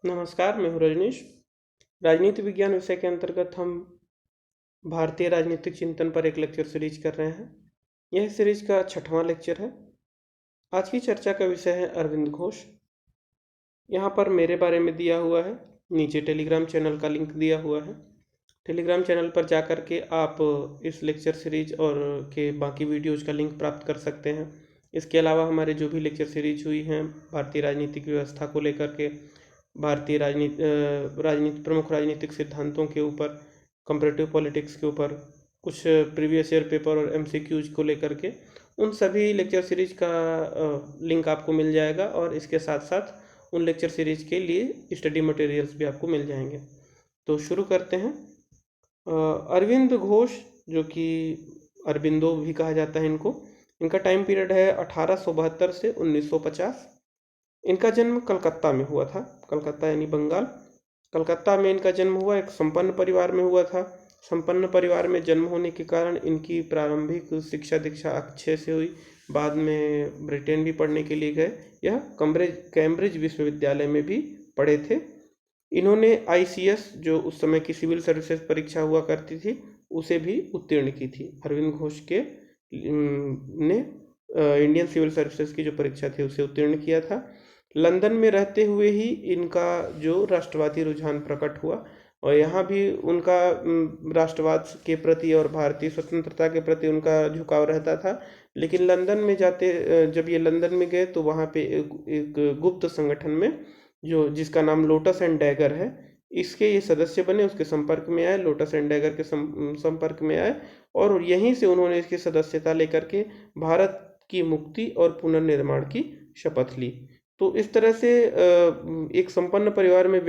नमस्कार, मैं हूँ रजनीश। राजनीति विज्ञान विषय के अंतर्गत हम भारतीय राजनीतिक चिंतन पर एक लेक्चर सीरीज कर रहे हैं। यह सीरीज का 6वां लेक्चर है। आज की चर्चा का विषय है अरविंद घोष। यहाँ पर मेरे बारे में दिया हुआ है, नीचे टेलीग्राम चैनल का लिंक दिया हुआ है। टेलीग्राम चैनल पर जा कर के आप इस लेक्चर सीरीज और के बाकी वीडियोज़ का लिंक प्राप्त कर सकते हैं। इसके अलावा हमारे जो भी लेक्चर सीरीज हुई हैं भारतीय राजनीतिक व्यवस्था को लेकर के, भारतीय राजनीति प्रमुख राजनीतिक सिद्धांतों के ऊपर, कंपैरेटिव पॉलिटिक्स के ऊपर, कुछ प्रीवियस ईयर पेपर और एमसीक्यूज को लेकर के, उन सभी लेक्चर सीरीज का लिंक आपको मिल जाएगा और इसके साथ साथ उन लेक्चर सीरीज के लिए स्टडी मटेरियल्स भी आपको मिल जाएंगे। तो शुरू करते हैं। अरविंद घोष, जो कि अरबिंदो भी कहा जाता है इनका टाइम पीरियड है 1872 से 1950। इनका जन्म कलकत्ता में हुआ था। कलकत्ता यानी बंगाल। कलकत्ता में इनका जन्म हुआ, एक संपन्न परिवार में हुआ था। संपन्न परिवार में जन्म होने के कारण इनकी प्रारंभिक शिक्षा दीक्षा अच्छे से हुई। बाद में ब्रिटेन भी पढ़ने के लिए गए। यह कैम्ब्रिज विश्वविद्यालय में भी पढ़े थे। इन्होंने आईसीएस, जो उस समय की सिविल सर्विसेज परीक्षा हुआ करती थी, उसे भी उत्तीर्ण की थी। अरविंद घोष के ने इंडियन सिविल सर्विसेज की जो परीक्षा थी उसे उत्तीर्ण किया था। लंदन में रहते हुए ही इनका जो राष्ट्रवादी रुझान प्रकट हुआ और यहाँ भी उनका राष्ट्रवाद के प्रति और भारतीय स्वतंत्रता के प्रति उनका झुकाव रहता था। लेकिन लंदन में जब ये लंदन में गए तो वहाँ पे एक गुप्त संगठन में, जो जिसका नाम लोटस एंड डैगर है, इसके ये सदस्य बने, उसके संपर्क में आए, लोटस एंड डैगर के संपर्क में आए और यहीं से उन्होंने इसकी सदस्यता लेकर के भारत की मुक्ति और पुनर्निर्माण की शपथ ली। तो इस तरह से एक संपन्न परिवार में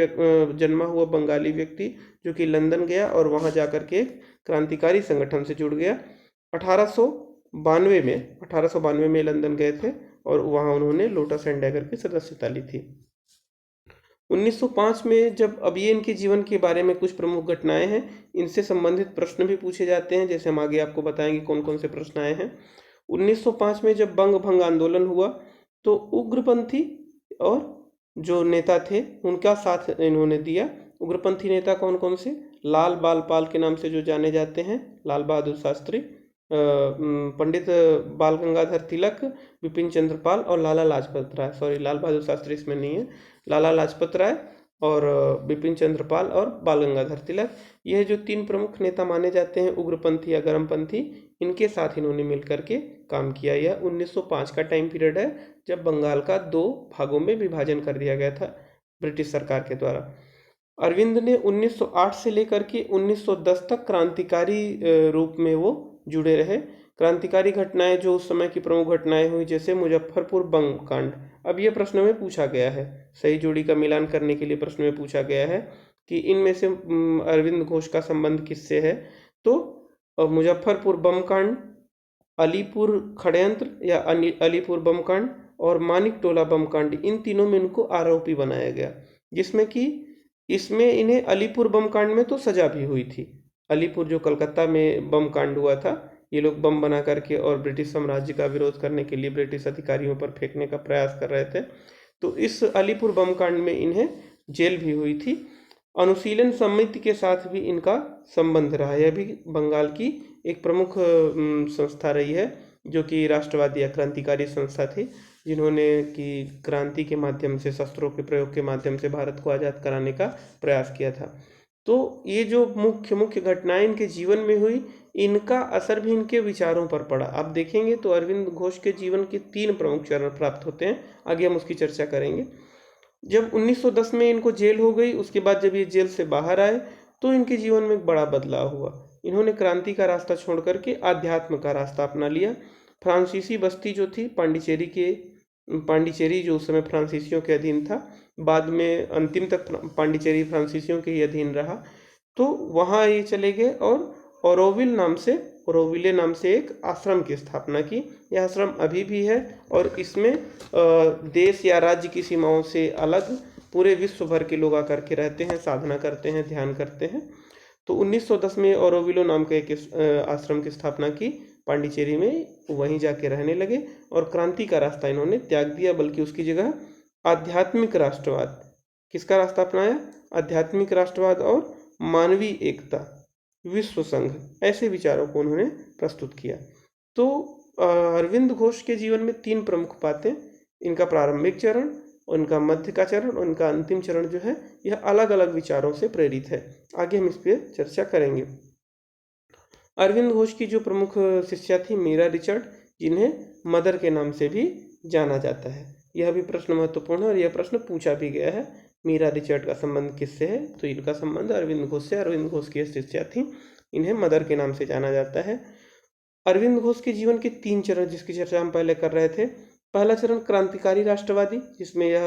जन्मा हुआ बंगाली व्यक्ति जो कि लंदन गया और वहाँ जाकर के एक क्रांतिकारी संगठन से जुड़ गया। 1892 में लंदन गए थे और वहाँ उन्होंने लोटस एंड डैगर की सदस्यता ली थी। 1905 में जब, अब ये इनके जीवन के बारे में कुछ प्रमुख घटनाएं हैं, इनसे संबंधित प्रश्न भी पूछे जाते हैं, जैसे हम आगे आपको बताएंगे कौन कौन से प्रश्न आए हैं। 1905 में जब बंग भंग आंदोलन हुआ तो उग्रपंथी और जो नेता थे उनका साथ इन्होंने दिया। उग्रपंथी नेता कौन कौन से? लाल बाल पाल के नाम से जो जाने जाते हैं, लाल बहादुर शास्त्री, पंडित बाल गंगाधर तिलक, बिपिन चंद्र पाल और लाला लाजपत राय। सॉरी, लाल बहादुर शास्त्री इसमें नहीं है। लाला लाजपत राय और बिपिन चंद्र पाल और बाल गंगाधर तिलक, यह जो 3 प्रमुख नेता माने जाते हैं उग्रपंथी या गर्मपंथी, इनके साथ इन्होंने मिलकर के काम किया। यह 1905 का टाइम पीरियड है जब बंगाल का 2 भागों में विभाजन कर दिया गया था ब्रिटिश सरकार के द्वारा। अरविंद ने 1908 से लेकर के 1910 तक क्रांतिकारी रूप में वो जुड़े रहे। क्रांतिकारी घटनाएं जो उस समय की प्रमुख घटनाएं हुई, जैसे मुजफ्फरपुर बम कांड। अब ये प्रश्न में पूछा गया है, सही जोड़ी का मिलान करने के लिए प्रश्न में पूछा गया है कि इनमें से अरविंद घोष का संबंध किससे है। तो मुजफ्फरपुर बम कांड, अलीपुर षड्यंत्र या अलीपुर बम कांड और मानिक टोला बम कांड, इन तीनों में इनको आरोपी बनाया गया। जिसमें कि इसमें इन्हें अलीपुर बम कांड में तो सजा भी हुई थी। अलीपुर जो कलकत्ता में बम कांड हुआ था, ये लोग बम बना करके और ब्रिटिश साम्राज्य का विरोध करने के लिए ब्रिटिश अधिकारियों पर फेंकने का प्रयास कर रहे थे। तो इस अलीपुर बम कांड में इन्हें जेल भी हुई थी। अनुशीलन समिति के साथ भी इनका संबंध रहा। यह भी बंगाल की एक प्रमुख संस्था रही है, जो कि राष्ट्रवादी या क्रांतिकारी संस्था थी, जिन्होंने कि क्रांति के माध्यम से, शस्त्रों के प्रयोग के माध्यम से भारत को आज़ाद कराने का प्रयास किया था। तो ये जो मुख्य घटनाएं इनके जीवन में हुई, इनका असर भी इनके विचारों पर पड़ा। आप देखेंगे तो अरविंद घोष के जीवन के 3 प्रमुख चरण प्राप्त होते हैं। आगे हम उसकी चर्चा करेंगे। जब 1910 में इनको जेल हो गई, उसके बाद जब ये जेल से बाहर आए तो इनके जीवन में एक बड़ा बदलाव हुआ। इन्होंने क्रांति का रास्ता छोड़ करके आध्यात्म का रास्ता अपना लिया। फ्रांसीसी बस्ती जो थी पांडिचेरी जो उस समय फ्रांसीसियों के अधीन था, बाद में अंतिम तक पांडिचेरी फ्रांसीसियों के ही अधीन रहा। तो वहाँ ये चले गए और ओरोविले नाम से एक आश्रम की स्थापना की। यह आश्रम अभी भी है और इसमें देश या राज्य की सीमाओं से अलग पूरे विश्व भर के लोग आकर के रहते हैं, साधना करते हैं, ध्यान करते हैं। तो 1910 में ओरोविलो नाम का एक आश्रम की स्थापना की पांडिचेरी में, वहीं जाके रहने लगे और क्रांति का रास्ता इन्होंने त्याग दिया, बल्कि उसकी जगह आध्यात्मिक राष्ट्रवाद किसका रास्ता अपनाया? आध्यात्मिक राष्ट्रवाद और मानवीय एकता, विश्व संघ, ऐसे विचारों को उन्होंने प्रस्तुत किया। तो अरविंद घोष के जीवन में 3 प्रमुख बातें, इनका प्रारंभिक चरण, उनका मध्य का चरण और उनका अंतिम चरण जो है, यह अलग अलग विचारों से प्रेरित है। आगे हम इस पर चर्चा करेंगे। अरविंद घोष की जो प्रमुख शिष्या थी मीरा रिचर्ड, जिन्हें मदर के नाम से भी जाना जाता है। यह भी प्रश्न महत्वपूर्ण है और यह प्रश्न पूछा भी गया है, मीरा रिचर्ड का संबंध किससे है? तो इनका संबंध अरविंद घोष से। अरविंद घोष की शिष्या थी, इन्हें मदर के नाम से जाना जाता है। अरविंद घोष के जीवन के 3 चरण जिसकी चर्चा हम पहले कर रहे थे। पहला चरण क्रांतिकारी राष्ट्रवादी, जिसमें यह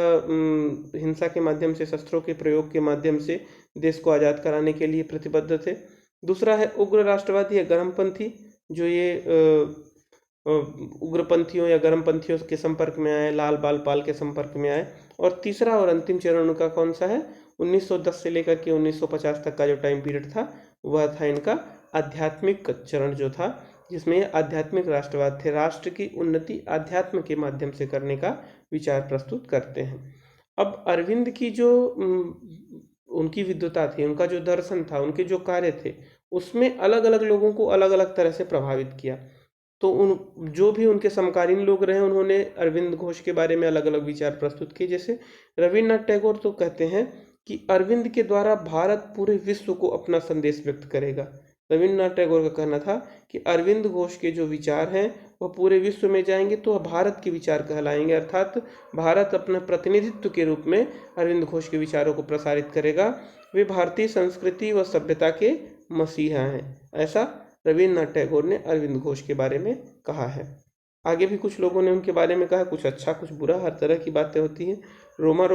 हिंसा के माध्यम से, शस्त्रों के प्रयोग के माध्यम से देश को आज़ाद कराने के लिए प्रतिबद्ध थे। दूसरा है उग्र राष्ट्रवादी या गर्मपंथी, जो ये उग्रपंथियों या गर्मपंथियों के संपर्क में आए, लाल बाल पाल के संपर्क में आए। और तीसरा और अंतिम चरण उनका कौन सा है? 1910 से लेकर के 1950 तक का जो टाइम पीरियड था, वह था इनका आध्यात्मिक चरण जो था, जिसमें आध्यात्मिक राष्ट्रवाद थे। राष्ट्र की उन्नति आध्यात्म के माध्यम से करने का विचार प्रस्तुत करते हैं। अब अरविंद की जो उनकी विद्वता थी, उनका जो दर्शन था, उनके जो कार्य थे, उसमें अलग अलग लोगों को अलग अलग तरह से प्रभावित किया। तो उन जो भी उनके समकालीन लोग रहे, उन्होंने अरविंद घोष के बारे में अलग अलग विचार प्रस्तुत किए। जैसे रविन्द्रनाथ टैगोर तो कहते हैं कि अरविंद के द्वारा भारत पूरे विश्व को अपना संदेश व्यक्त करेगा। रविन्द्रनाथ टैगोर का कहना था कि अरविंद घोष के जो विचार हैं वह पूरे विश्व में जाएंगे तो वह भारत के विचार कहलाएंगे, अर्थात भारत अपने प्रतिनिधित्व के रूप में अरविंद घोष के विचारों को प्रसारित करेगा। वे भारतीय संस्कृति व सभ्यता के मसीहा हैं, ऐसा रविन्द्रनाथ टैगोर ने अरविंद घोष के बारे में कहा है। आगे भी कुछ लोगों ने उनके बारे में कहा, कुछ अच्छा कुछ बुरा, हर तरह की बातें होती हैं। रोमा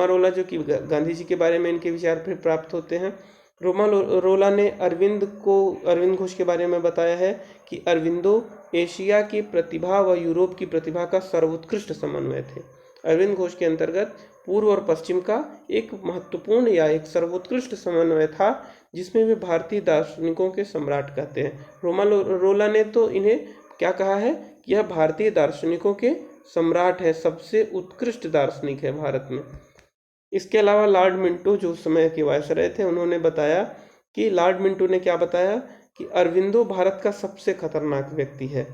रोला जो कि गांधी जी के बारे में इनके विचार फिर प्राप्त होते हैं। रोमा रोला ने अरविंद घोष के बारे में बताया है कि अरविंदो एशिया की प्रतिभा व यूरोप की प्रतिभा का सर्वोत्कृष्ट समन्वय थे। अरविंद घोष के अंतर्गत पूर्व और पश्चिम का एक महत्वपूर्ण या एक सर्वोत्कृष्ट समन्वय था, जिसमें वे भारतीय दार्शनिकों के सम्राट कहते हैं। रोमा रोला ने तो इन्हें क्या कहा है कि यह भारतीय दार्शनिकों के सम्राट है, सबसे उत्कृष्ट दार्शनिक है भारत में। इसके अलावा लॉर्ड मिंटो जो उस समय के वायसराय थे, उन्होंने बताया कि लॉर्ड मिंटो ने क्या बताया कि अरविंदो भारत का सबसे खतरनाक व्यक्ति है।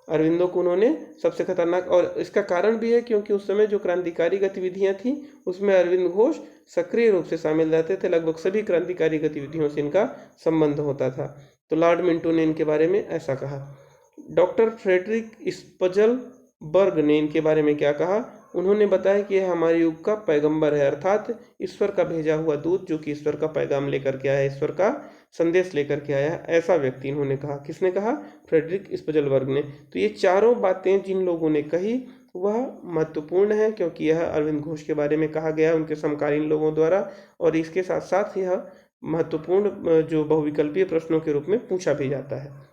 अरविंदो को उन्होंने सबसे खतरनाक, और इसका कारण भी है क्योंकि उस समय जो क्रांतिकारी गतिविधियां थी उसमें अरविंद घोष सक्रिय रूप से शामिल रहते थे। लगभग सभी क्रांतिकारी गतिविधियों से इनका संबंध होता था। तो लॉर्ड मिंटो ने इनके बारे में ऐसा कहा। डॉक्टर फ्रेडरिक स्पजलबर्ग ने इनके बारे में क्या कहा? उन्होंने बताया कि यह हमारे युग का पैगंबर है, अर्थात ईश्वर का भेजा हुआ दूत, जो कि ईश्वर का पैगाम लेकर के आया, ईश्वर का संदेश लेकर के आया, ऐसा व्यक्ति इन्होंने कहा। किसने कहा? फ्रेडरिक स्पजलबर्ग ने। तो ये चारों बातें जिन लोगों ने कही वह महत्वपूर्ण है, क्योंकि यह अरविंद घोष के बारे में कहा गया उनके समकालीन लोगों द्वारा, और इसके साथ साथ यह महत्वपूर्ण जो बहुविकल्पीय प्रश्नों के रूप में पूछा भी जाता है।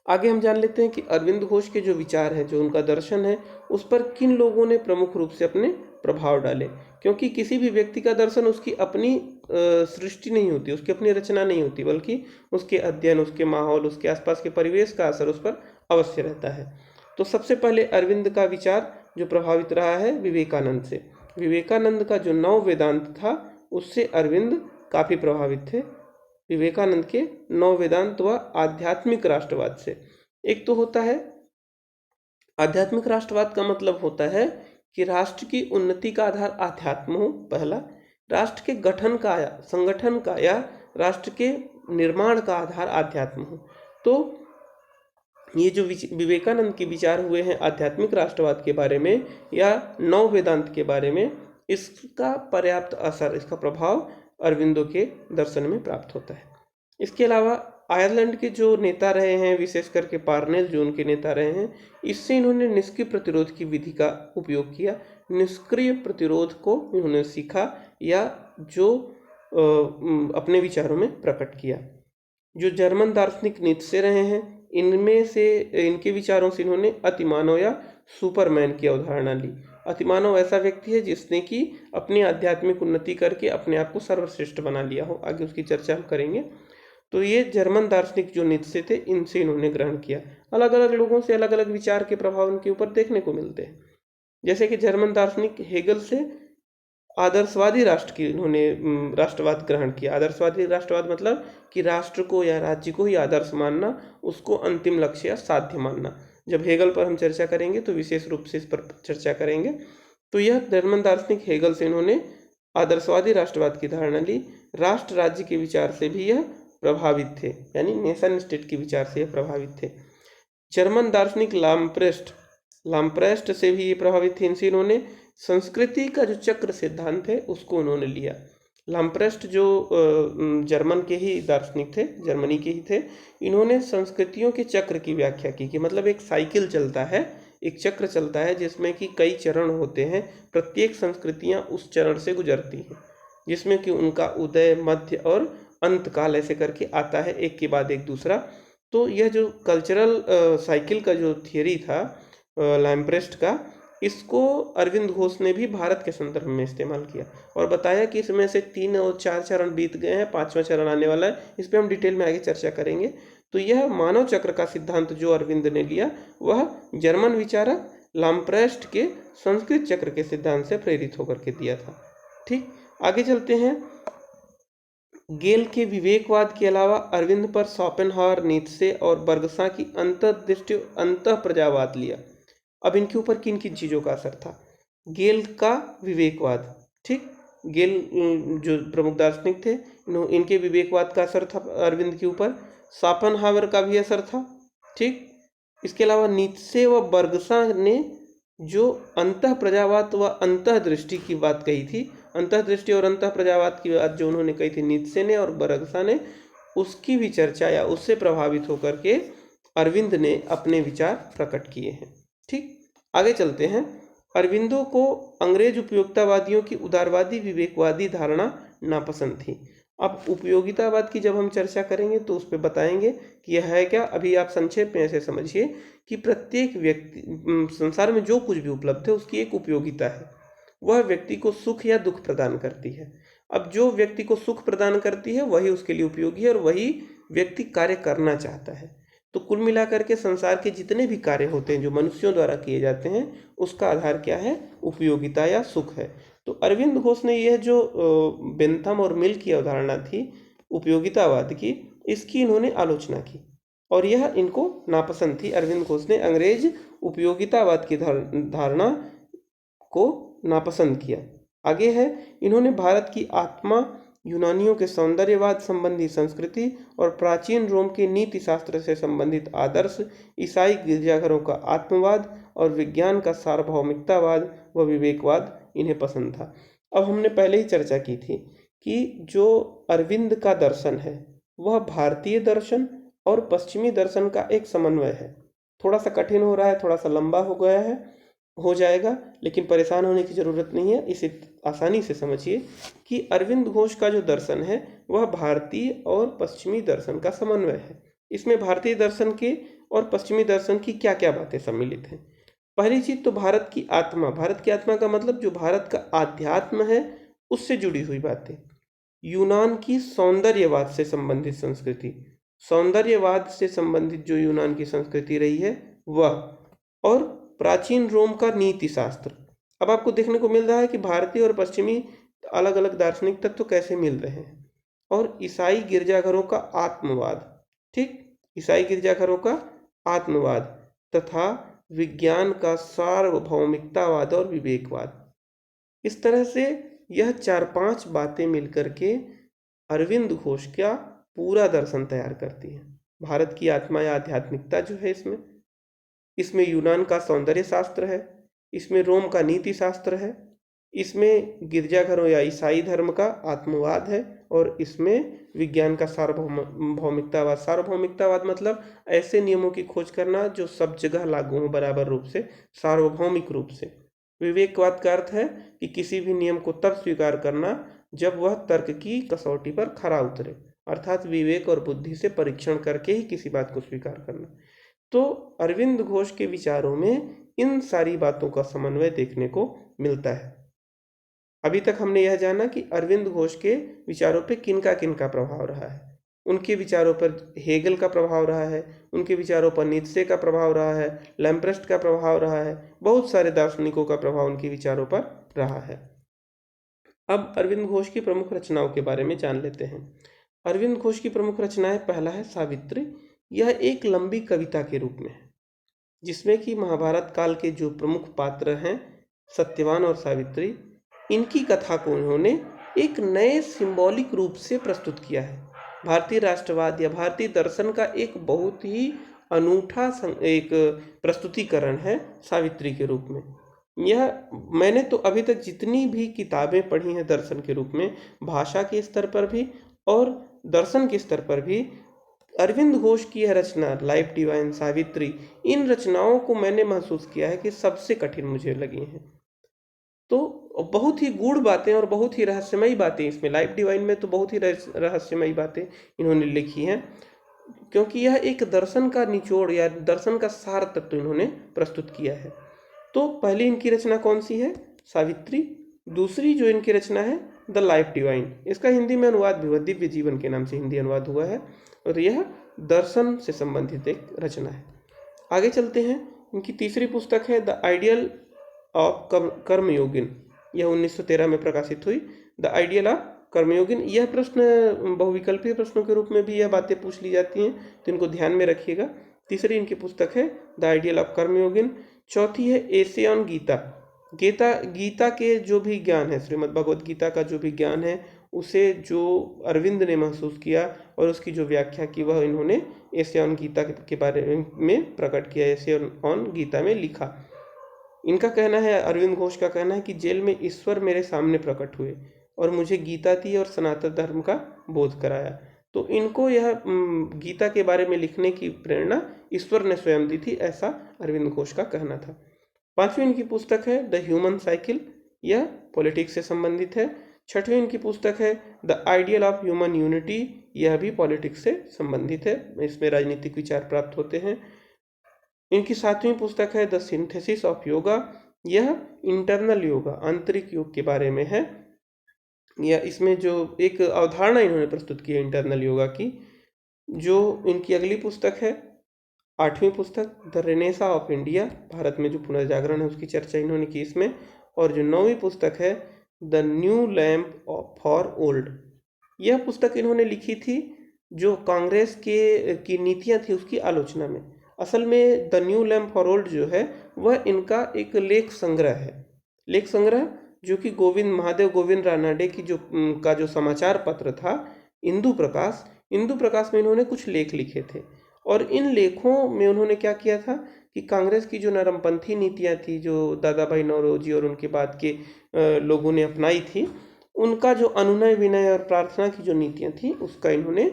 आगे हम जान लेते हैं कि अरविंद घोष के जो विचार हैं, जो उनका दर्शन है, उस पर किन लोगों ने प्रमुख रूप से अपने प्रभाव डाले। क्योंकि किसी भी व्यक्ति का दर्शन उसकी अपनी सृष्टि नहीं होती, उसकी अपनी रचना नहीं होती, बल्कि उसके अध्ययन, उसके माहौल, उसके आसपास के परिवेश का असर उस पर अवश्य रहता है। तो सबसे पहले अरविंद का विचार जो प्रभावित रहा है विवेकानंद से। विवेकानंद का जो नव वेदांत था उससे अरविंद काफ़ी प्रभावित थे, विवेकानंद के नव वेदांत व आध्यात्मिक राष्ट्रवाद से। एक तो होता है आध्यात्मिक राष्ट्रवाद का मतलब होता है कि राष्ट्र की उन्नति का आधार आध्यात्म हो, पहला। राष्ट्र के गठन का, संगठन का या राष्ट्र के निर्माण का आधार आध्यात्म हो। तो ये जो विवेकानंद के विचार हुए हैं आध्यात्मिक राष्ट्रवाद के बारे में या नव वेदांत के बारे में, इसका पर्याप्त असर, इसका प्रभाव अरविंदो के दर्शन में प्राप्त होता है। इसके अलावा आयरलैंड के जो नेता रहे हैं, विशेष करके पार्नेल जो उनके नेता रहे हैं, इससे इन्होंने निष्क्रिय प्रतिरोध की विधि का उपयोग किया। निष्क्रिय प्रतिरोध को इन्होंने सीखा या जो अपने विचारों में प्रकट किया। जो जर्मन दार्शनिक नीत्शे रहे हैं, इनमें से इनके विचारों से इन्होंने अतिमानव या सुपरमैन की अवधारणा ली। अतिमानव ऐसा व्यक्ति है जिसने कि अपनी आध्यात्मिक उन्नति करके अपने आप को सर्वश्रेष्ठ बना लिया हो। आगे उसकी चर्चा हम करेंगे। तो ये जर्मन दार्शनिक जो नीत्शे थे, इनसे इन्होंने ग्रहण किया। अलग अलग लोगों से अलग अलग विचार के प्रभाव उनके ऊपर देखने को मिलते हैं। जैसे कि जर्मन दार्शनिक हेगल से आदर्शवादी राष्ट्र की इन्होंने राष्ट्रवाद ग्रहण किया। आदर्शवादी राष्ट्रवाद मतलब कि राष्ट्र को या राज्य को ही आदर्श मानना, उसको अंतिम लक्ष्य या साध्य मानना। जब हेगल पर हम चर्चा करेंगे तो विशेष रूप से इस पर चर्चा करेंगे। तो यह जर्मन दार्शनिक हेगल से इन्होंने आदर्शवादी राष्ट्रवाद की धारणा ली। राष्ट्र राज्य के विचार से भी यह प्रभावित थे, यानी नेशन स्टेट के विचार से यह प्रभावित थे। जर्मन दार्शनिक लाम्प्रेस्ट से भी ये प्रभावित थे। इनसे इन्होंने संस्कृति का जो चक्र सिद्धांत है उसको उन्होंने लिया। लाम्प्रेस्ट जो जर्मन के ही दार्शनिक थे, जर्मनी के ही थे। इन्होंने संस्कृतियों के चक्र की व्याख्या की कि मतलब एक साइकिल चलता है, एक चक्र चलता है जिसमें कि कई चरण होते हैं, प्रत्येक संस्कृतियां उस चरण से गुजरती हैं, जिसमें कि उनका उदय, मध्य और अंत काल ऐसे करके आता है, एक के बाद एक दूसरा। तो यह जो कल्चरल साइकिल का जो थियरी था लैम्प्रेस्ट का, इसको अरविंद घोष ने भी भारत के संदर्भ में इस्तेमाल किया और बताया कि इसमें से 3 और 4 चरण बीत गए हैं, 5वां चरण आने वाला है। इस पर हम डिटेल में आगे चर्चा करेंगे। तो यह मानव चक्र का सिद्धांत जो अरविंद ने लिया, वह जर्मन विचारक लाम्प्रेस्ट के संस्कृत चक्र के सिद्धांत से प्रेरित होकर के दिया था। ठीक, आगे चलते हैं। गेल के विवेकवाद के अलावा अरविंद पर शोपेनहावर, नीत्शे और बर्गसा की अंतर्दृष्टि अंतः प्रजावाद लिया। अब इनके ऊपर किन किन चीज़ों का असर था? गेल का विवेकवाद, ठीक, गेल जो प्रमुख दार्शनिक थे, इनके विवेकवाद का असर था अरविंद के ऊपर। शोपेनहावर का भी असर था, ठीक। इसके अलावा नीत्शे व बर्गसा ने जो अंतः प्रजावाद व अंतः दृष्टि की बात कही थी, अंतः दृष्टि और अंतः प्रजावाद की बात जो उन्होंने कही थी नीत्शे ने और बर्गसा ने, उसकी भी चर्चा या उससे प्रभावित होकर के अरविंद ने अपने विचार प्रकट किए हैं। ठीक, आगे चलते हैं। अरविंदो को अंग्रेज उपयोगितावादियों की उदारवादी विवेकवादी धारणा नापसंद थी। अब उपयोगितावाद की जब हम चर्चा करेंगे तो उस पर बताएंगे कि यह है क्या। अभी आप संक्षेप में ऐसे समझिए कि प्रत्येक व्यक्ति, संसार में जो कुछ भी उपलब्ध है उसकी एक उपयोगिता है, वह व्यक्ति को सुख या दुख प्रदान करती है। अब जो व्यक्ति को सुख प्रदान करती है वही उसके लिए उपयोगी है और वही व्यक्ति कार्य करना चाहता है। तो कुल मिलाकर के संसार के जितने भी कार्य होते हैं जो मनुष्यों द्वारा किए जाते हैं, उसका आधार क्या है? उपयोगिता या सुख है। तो अरविंद घोष ने यह जो बेंथम और मिल की अवधारणा थी उपयोगितावाद की, इसकी इन्होंने आलोचना की और यह इनको नापसंद थी। अरविंद घोष ने अंग्रेज उपयोगितावाद की धारणा को नापसंद किया। आगे है, इन्होंने भारत की आत्मा, यूनानियों के सौंदर्यवाद संबंधी संस्कृति और प्राचीन रोम के नीति शास्त्र से संबंधित आदर्श, ईसाई गिरजाघरों का आत्मवाद और विज्ञान का सार्वभौमिकतावाद व विवेकवाद इन्हें पसंद था। अब हमने पहले ही चर्चा की थी कि जो अरविंद का दर्शन है वह भारतीय दर्शन और पश्चिमी दर्शन का एक समन्वय है। थोड़ा सा कठिन हो रहा है, थोड़ा सा लंबा हो गया है, हो जाएगा, लेकिन परेशान होने की ज़रूरत नहीं है। इसे आसानी से समझिए कि अरविंद घोष का जो दर्शन है वह भारतीय और पश्चिमी दर्शन का समन्वय है। इसमें भारतीय दर्शन के और पश्चिमी दर्शन की क्या क्या बातें सम्मिलित हैं? पहली चीज़ तो भारत की आत्मा। भारत की आत्मा का मतलब जो भारत का आध्यात्म है उससे जुड़ी हुई बातें। यूनान की सौंदर्यवाद से संबंधित संस्कृति, सौंदर्यवाद से संबंधित जो यूनान की संस्कृति रही है वह, और प्राचीन रोम का नीति शास्त्र। अब आपको देखने को मिल रहा है कि भारतीय और पश्चिमी अलग अलग दार्शनिक तत्व कैसे मिल रहे हैं। और ईसाई गिरजाघरों का आत्मवाद, ठीक, ईसाई गिरजाघरों का आत्मवाद तथा विज्ञान का सार्वभौमिकतावाद और विवेकवाद। इस तरह से यह 4-5 बातें मिलकर के अरविंद घोष का पूरा दर्शन तैयार करती हैं। भारत की आत्मा या आध्यात्मिकता जो है इसमें यूनान का सौंदर्य शास्त्र है, इसमें रोम का नीति शास्त्र है, इसमें गिरजाघरों या ईसाई धर्म का आत्मवाद है और इसमें विज्ञान का सार्वभौमिकतावाद। सार्वभौमिकतावाद मतलब ऐसे नियमों की खोज करना जो सब जगह लागू हो बराबर रूप से, सार्वभौमिक रूप से। विवेकवाद का अर्थ है कि किसी भी नियम को तब स्वीकार करना जब वह तर्क की कसौटी पर खरा उतरे, अर्थात विवेक और बुद्धि से परीक्षण करके ही किसी बात को स्वीकार करना। तो अरविंद घोष के विचारों में इन सारी बातों का समन्वय देखने को मिलता है। अभी तक हमने यह जाना कि अरविंद घोष के विचारों पे किनका किनका प्रभाव रहा है। उनके विचारों पर हेगल का प्रभाव रहा है, उनके विचारों पर नीत्शे का प्रभाव रहा है, लैम्प्रेस्ट का प्रभाव रहा है, बहुत सारे दार्शनिकों का प्रभाव उनके विचारों पर रहा है। अब अरविंद घोष की प्रमुख रचनाओं के बारे में जान लेते हैं। अरविंद घोष की प्रमुख रचनाएं, पहला है सावित्री। यह एक लंबी कविता के रूप में है, जिसमें कि महाभारत काल के जो प्रमुख पात्र हैं, सत्यवान और सावित्री, इनकी कथा को उन्होंने एक नए सिंबॉलिक रूप से प्रस्तुत किया है। भारतीय राष्ट्रवाद या भारतीय दर्शन का एक बहुत ही अनूठा एक प्रस्तुतिकरण है सावित्री के रूप में। यह मैंने तो अभी तक जितनी भी किताबें पढ़ी हैं दर्शन के रूप में, भाषा के स्तर पर भी और दर्शन के स्तर पर भी, अरविंद घोष की यह रचना लाइफ डिवाइन, सावित्री, इन रचनाओं को मैंने महसूस किया है कि सबसे कठिन मुझे लगी हैं। तो बहुत ही गूढ़ बातें और बहुत ही रहस्यमयी बातें इसमें, लाइफ डिवाइन में तो बहुत ही रहस्यमयी बातें इन्होंने लिखी हैं, क्योंकि यह एक दर्शन का निचोड़ या दर्शन का सार तत्व इन्होंने प्रस्तुत किया है। तो पहली इनकी रचना कौन सी है? सावित्री। दूसरी जो इनकी रचना है द लाइफ डिवाइन, इसका हिंदी में अनुवाद भी हुआ, दिव्य जीवन के नाम से हिंदी अनुवाद हुआ है, और यह दर्शन से संबंधित एक रचना है। आगे चलते हैं। इनकी तीसरी पुस्तक है द आइडियल ऑफ कर्मयोगिन। यह 1913 में प्रकाशित हुई। द आइडियल ऑफ कर्मयोगिन, यह प्रश्न बहुविकल्पीय प्रश्नों के रूप में भी यह बातें पूछ ली जाती हैं, तो इनको ध्यान में रखिएगा। तीसरी इनकी पुस्तक है द आइडियल ऑफ कर्मयोगिन। चौथी है एसे ऑन गीता। गीता के जो भी ज्ञान है, श्रीमद् भगवद गीता का जो भी ज्ञान है, उसे जो अरविंद ने महसूस किया और उसकी जो व्याख्या की, वह इन्होंने एसे ऑन गीता के बारे में प्रकट किया, एसे ऑन गीता में लिखा। इनका कहना है, अरविंद घोष का कहना है कि जेल में ईश्वर मेरे सामने प्रकट हुए और मुझे गीता दी और सनातन धर्म का बोध कराया। तो इनको यह गीता के बारे में लिखने की प्रेरणा ईश्वर ने स्वयं दी थी, ऐसा अरविंद घोष का कहना था। पांचवी इनकी पुस्तक है द ह्यूमन साइकिल, यह पॉलिटिक्स से संबंधित है। छठवीं इनकी पुस्तक है the ideal of human unity, यह भी पॉलिटिक्स से संबंधित है, इसमें राजनीतिक विचार प्राप्त होते हैं। इनकी सातवीं पुस्तक है द सिंथेसिस ऑफ योगा, यह इंटरनल योगा, आंतरिक योग के बारे में है। या इसमें जो एक अवधारणा इन्होंने प्रस्तुत की है इंटरनल योगा की। जो इनकी अगली पुस्तक है, आठवीं पुस्तक the Renaissance of India, Bharat में जो पुनर्जागरण है उसकी चर्चा इन्होंने की इसमें। और जो नौवीं पुस्तक है the new lamp for old, यह पुस्तक इन्होंने लिखी थी जो कांग्रेस की नीतियां थी उसकी आलोचना में। असल में the new lamp for old जो है वह इनका एक लेख संग्रह है, लेख संग्रह जो कि महादेव गोविंद रानडे की जो समाचार पत्र था इंदु प्रकाश में इन्होंने कुछ लेख लिखे थे। और इन लेखों में उन्होंने क्या किया था कि कांग्रेस की जो नरमपंथी नीतियां थी, जो दादा भाई नौरोजी और उनके बाद के लोगों ने अपनाई थी, उनका जो अनुनय विनय और प्रार्थना की जो नीतियां थी उसका इन्होंने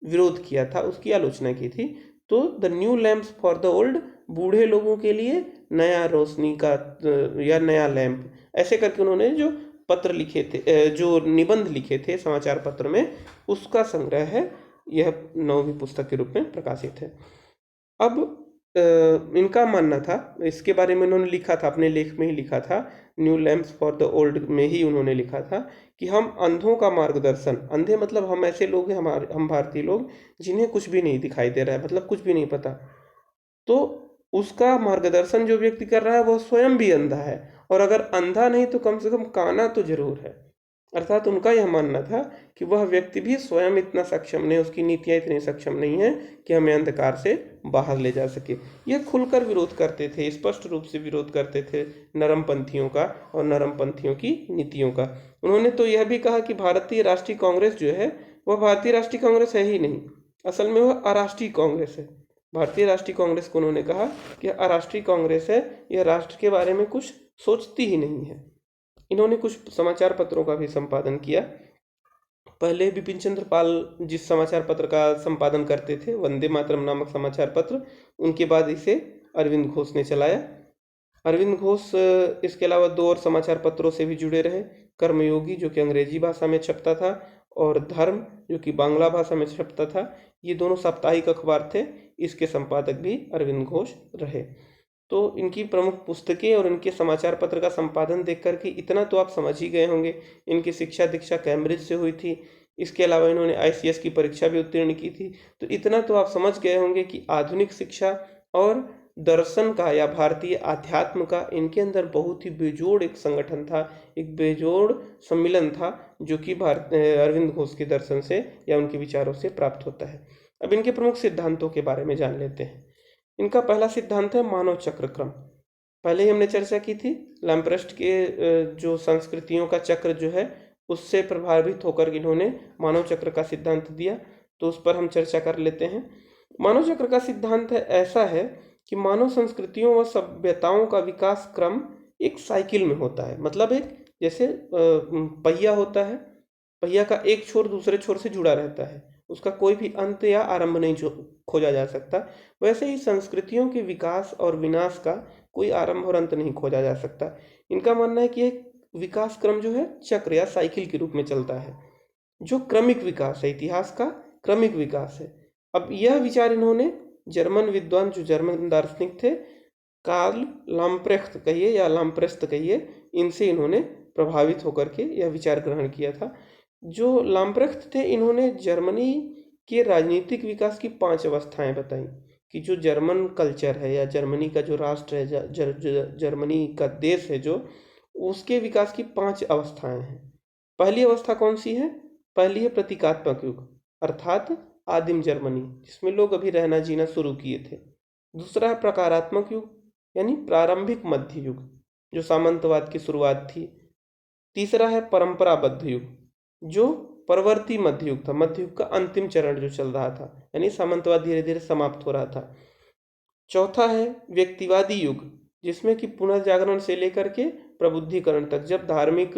विरोध किया था, उसकी आलोचना की थी। तो the new lamps for the old, बूढ़े लोगों के लिए नया रोशनी का या नया लैंप, ऐसे करके उन्होंने जो पत्र लिखे थे, जो निबंध लिखे थे समाचार पत्र में, उसका संग्रह है। यह नौवीं पुस्तक के रूप में प्रकाशित है। अब इनका मानना था, इसके बारे में उन्होंने लिखा था, अपने लेख में ही लिखा था, new lamps for the old में ही उन्होंने लिखा था कि हम अंधों का मार्गदर्शन, अंधे मतलब हम ऐसे लोग हैं, हम भारतीय लोग जिन्हें कुछ भी नहीं दिखाई दे रहा है, मतलब कुछ भी नहीं पता, तो उसका मार्गदर्शन जो व्यक्ति कर रहा है वह स्वयं भी अंधा है, और अगर अंधा नहीं तो कम से कम काना तो जरूर है। अर्थात उनका यह मानना था कि वह व्यक्ति भी स्वयं इतना सक्षम नहीं, उसकी नीतियां इतनी सक्षम नहीं है कि हमें अंधकार से बाहर ले जा सके। यह खुलकर विरोध करते थे, स्पष्ट रूप से विरोध करते थे नरमपंथियों का और नरमपंथियों की नीतियों का। उन्होंने तो यह भी कहा कि भारतीय राष्ट्रीय कांग्रेस जो है वह भारतीय राष्ट्रीय कांग्रेस है ही नहीं, असल में वह अराष्ट्रीय कांग्रेस है। भारतीय राष्ट्रीय कांग्रेस को उन्होंने कहा कि अराष्ट्रीय कांग्रेस है, यह राष्ट्र के बारे में कुछ सोचती ही नहीं है। इन्होंने कुछ समाचार पत्रों का भी संपादन किया। पहले बिपिन चंद्र पाल जिस समाचार पत्र का संपादन करते थे, वंदे मातरम नामक समाचार पत्र, उनके बाद इसे अरविंद घोष ने चलाया। अरविंद घोष इसके अलावा 2 और समाचार पत्रों से भी जुड़े रहे, कर्मयोगी जो कि अंग्रेजी भाषा में छपता था, और धर्म जो कि बांग्ला भाषा में छपता था। ये दोनों साप्ताहिक अखबार थे, इसके संपादक भी अरविंद घोष रहे। तो इनकी प्रमुख पुस्तकें और इनके समाचार पत्र का संपादन देख करके इतना तो आप समझ ही गए होंगे। इनकी शिक्षा दीक्षा कैम्ब्रिज से हुई थी, इसके अलावा इन्होंने ICS की परीक्षा भी उत्तीर्ण की थी। तो इतना तो आप समझ गए होंगे कि आधुनिक शिक्षा और दर्शन का या भारतीय आध्यात्म का इनके अंदर बहुत ही बेजोड़ एक संगठन था, एक बेजोड़ सम्मिलन था, जो कि भारत अरविंद घोष के दर्शन से या उनके विचारों से प्राप्त होता है। अब इनके प्रमुख सिद्धांतों के बारे में जान लेते हैं। इनका पहला सिद्धांत है मानव चक्र क्रम। पहले ही हमने चर्चा की थी, लैम्प्रस्ट के जो संस्कृतियों का चक्र जो है उससे प्रभावित होकर इन्होंने मानव चक्र का सिद्धांत दिया, तो उस पर हम चर्चा कर लेते हैं। मानव चक्र का सिद्धांत ऐसा है कि मानव संस्कृतियों व सभ्यताओं का विकास क्रम एक साइकिल में होता है। मतलब एक जैसे पहिया होता है, पहिया का एक छोर दूसरे छोर से जुड़ा रहता है, उसका कोई भी अंत या आरंभ नहीं खोजा जा सकता। वैसे ही संस्कृतियों के विकास और विनाश का कोई आरंभ और अंत नहीं खोजा जा सकता। इनका मानना है कि एक विकास क्रम जो है चक्र या साइकिल के रूप में चलता है, जो क्रमिक विकास है, इतिहास का क्रमिक विकास है। अब यह विचार इन्होंने जर्मन विद्वान, जो जर्मन दार्शनिक थे, कार्ल लाम्प्रेख्त कहिए या लाम्प्रेस्त कहिए, इनसे इन्होंने प्रभावित होकर के यह विचार ग्रहण किया था। जो लाम्प्रेख्त थे, इन्होंने जर्मनी के राजनीतिक विकास की 5 अवस्थाएं बताई कि जो जर्मन कल्चर है या जर्मनी का जो राष्ट्र है, जर्मनी का देश है, जो उसके विकास की 5 अवस्थाएं हैं। पहली अवस्था कौन सी है? पहली है प्रतीकात्मक युग, अर्थात आदिम जर्मनी, जिसमें लोग अभी रहना जीना शुरू किए थे। दूसरा है प्रकारात्मक युग, यानी प्रारंभिक मध्य युग, जो सामंतवाद की शुरुआत थी। तीसरा है परंपराबद्ध युग, जो परवर्ती मध्य युग था, मध्य युग का अंतिम चरण जो चल रहा था, यानी सामंतवाद धीरे धीरे समाप्त हो रहा था। चौथा है व्यक्तिवादी युग, जिसमें कि पुनर्जागरण से लेकर के प्रबुद्धिकरण तक, जब धार्मिक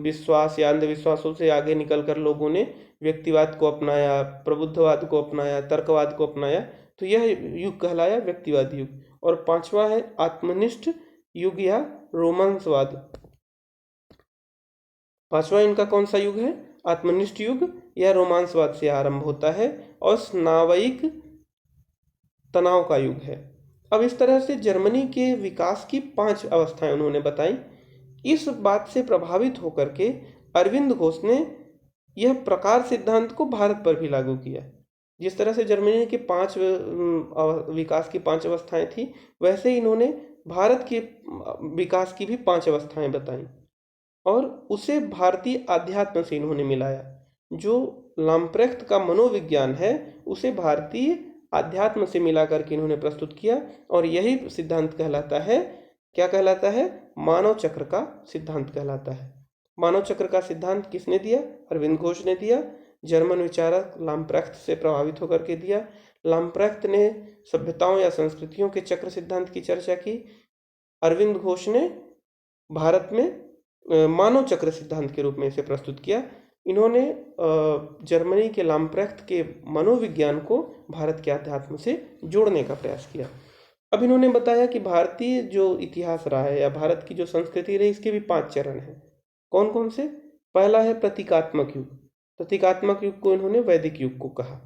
विश्वास या अंधविश्वासों से आगे निकलकर लोगों ने व्यक्तिवाद को अपनाया, प्रबुद्धवाद को अपनाया, तर्कवाद को अपनाया, तो यह युग कहलाया व्यक्तिवादी युग। और पांचवा है आत्मनिष्ठ युग या रोमांसवाद। पांचवा इनका कौन सा युग है? आत्मनिष्ठ युग या रोमांसवाद से आरंभ होता है और स्नावयिक तनाव का युग है। अब इस तरह से जर्मनी के विकास की 5 अवस्थाएं उन्होंने बताई। इस बात से प्रभावित होकर के अरविंद घोष ने यह प्रकार सिद्धांत को भारत पर भी लागू किया। जिस तरह से जर्मनी के 5 विकास की 5 अवस्थाएं थी, वैसे ही इन्होंने भारत के विकास की भी 5 अवस्थाएं बताई और उसे भारतीय आध्यात्म से इन्होंने मिलाया। जो लाम्प्रेख्त का मनोविज्ञान है, उसे भारतीय आध्यात्म से मिला करके इन्होंने प्रस्तुत किया और यही सिद्धांत कहलाता है, क्या कहलाता है? मानव चक्र का सिद्धांत कहलाता है। मानव चक्र का सिद्धांत किसने दिया? अरविंद घोष ने दिया, जर्मन विचारक लाम्प्रेख्त से प्रभावित होकर के दिया। लाम्प्रेख्त ने सभ्यताओं या संस्कृतियों के चक्र सिद्धांत की चर्चा की, अरविंद घोष ने भारत में मानव चक्र सिद्धांत के रूप में इसे प्रस्तुत किया। इन्होंने जर्मनी के लाम्प्रेख्त के मनोविज्ञान को भारत के अध्यात्म से जोड़ने का प्रयास किया। अब इन्होंने बताया कि भारतीय जो इतिहास रहा है या भारत की जो संस्कृति रही, इसके भी 5 चरण हैं। कौन कौन से? पहला है प्रतीकात्मक युग। प्रतीकात्मक युग को इन्होंने वैदिक युग को कहा।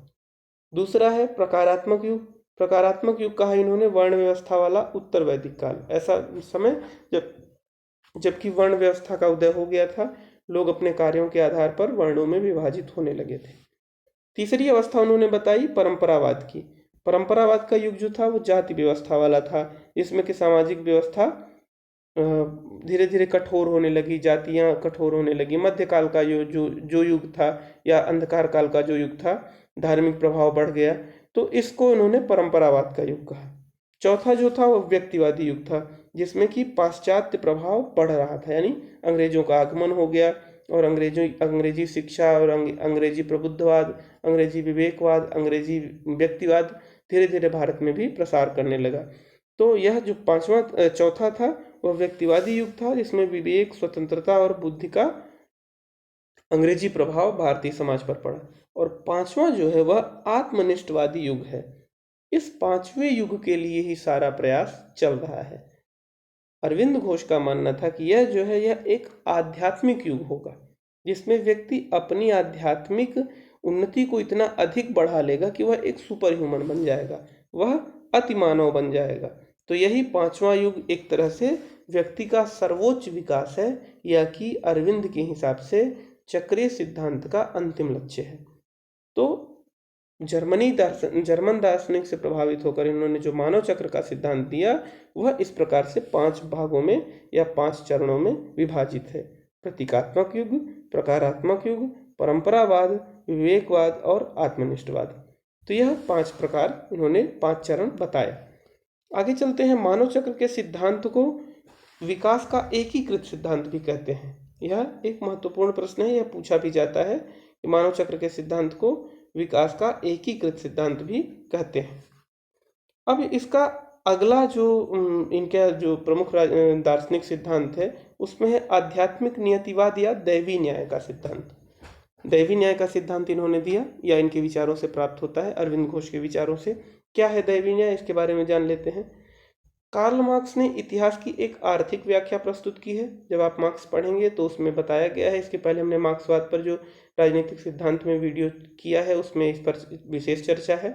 दूसरा है प्रकारात्मक युग। प्रकारात्मक युग कहा इन्होंने वर्ण व्यवस्था वाला उत्तर वैदिक काल, ऐसा समय जबकि वर्ण व्यवस्था का उदय हो गया था, लोग अपने कार्यों के आधार पर वर्णों में विभाजित होने लगे थे। तीसरी अवस्था उन्होंने बताई परंपरावाद की। परंपरावाद का युग जो था वो जाति व्यवस्था वाला था, जिसमें कि सामाजिक व्यवस्था धीरे धीरे कठोर होने लगी, जातियां कठोर होने लगी। मध्यकाल का जो युग था या अंधकार काल का जो युग था, धार्मिक प्रभाव बढ़ गया, तो इसको इन्होंने परंपरावाद का युग कहा। चौथा जो था वो व्यक्तिवादी युग था, जिसमें कि पाश्चात्य प्रभाव बढ़ रहा था, यानी अंग्रेजों का आगमन हो गया और अंग्रेजी शिक्षा और अंग्रेजी प्रबुद्धवाद, अंग्रेजी विवेकवाद, अंग्रेजी व्यक्तिवाद धीरे धीरे भारत में भी प्रसार करने लगा। तो यह जो चौथा था वह व्यक्तिवादी युग था, जिसमें विवेक, स्वतंत्रता और बुद्धि का अंग्रेजी प्रभाव भारतीय समाज पर पड़ा। और पांचवा जो है वह आत्मनिष्ठवादी युग है। इस 5वें युग के लिए ही सारा प्रयास चल रहा है। अरविंद घोष का मानना था कि यह जो है यह एक आध्यात्मिक युग होगा, जिसमें व्यक्ति अपनी आध्यात्मिक उन्नति को इतना अधिक बढ़ा लेगा कि वह एक सुपर ह्यूमन बन जाएगा, वह अतिमानव बन जाएगा। तो यही 5वां युग एक तरह से व्यक्ति का सर्वोच्च विकास है, या कि अरविंद के हिसाब से चक्रीय सिद्धांत का अंतिम लक्ष्य है। तो जर्मन दार्शनिक से प्रभावित होकर इन्होंने जो मानव चक्र का सिद्धांत दिया वह इस प्रकार से 5 भागों में या 5 चरणों में विभाजित है। प्रतीकात्मक युग, प्रकारात्मक युग, परंपरावाद, विवेकवाद और आत्मनिष्ठवाद। तो यह 5 प्रकार इन्होंने 5 चरण बताए। आगे चलते हैं। मानव चक्र के सिद्धांत को विकास का एकीकृत सिद्धांत भी कहते हैं। यह एक महत्वपूर्ण प्रश्न है, यह पूछा भी जाता है कि मानव चक्र के सिद्धांत को विकास का एकीकृत सिद्धांत भी कहते हैं। अब इसका अगला जो इनका जो प्रमुख दार्शनिक सिद्धांत है उसमें है आध्यात्मिक नियतिवाद या दैवी न्याय का सिद्धांत। दैवी न्याय का सिद्धांत इन्होंने दिया या इनके विचारों से प्राप्त होता है, अरविंद घोष के विचारों से। क्या है दैवी न्याय, इसके बारे में जान लेते हैं। कार्ल मार्क्स ने इतिहास की एक आर्थिक व्याख्या प्रस्तुत की है। जब आप मार्क्स पढ़ेंगे तो उसमें बताया गया है, इसके पहले हमने मार्क्सवाद पर जो राजनीतिक सिद्धांत में वीडियो किया है उसमें इस पर विशेष चर्चा है।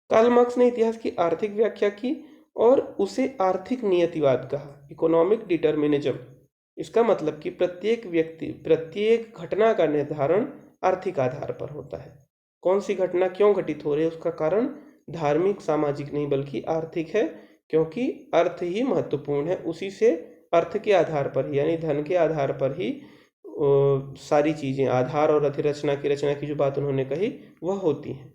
कार्ल मार्क्स ने इतिहास की आर्थिक व्याख्या की और उसे आर्थिक नियतिवाद कहा, इकोनॉमिक डिटर्मिनिज्म। इसका मतलब कि प्रत्येक व्यक्ति, प्रत्येक घटना का निर्धारण आर्थिक आधार पर होता है। कौन सी घटना क्यों घटित हो रही है उसका कारण धार्मिक सामाजिक नहीं बल्कि आर्थिक है, क्योंकि अर्थ ही महत्वपूर्ण है। उसी से अर्थ के आधार पर ही यानी धन के आधार पर ही सारी चीजें, आधार और अधिरचना की रचना की जो बात उन्होंने कही वह होती है।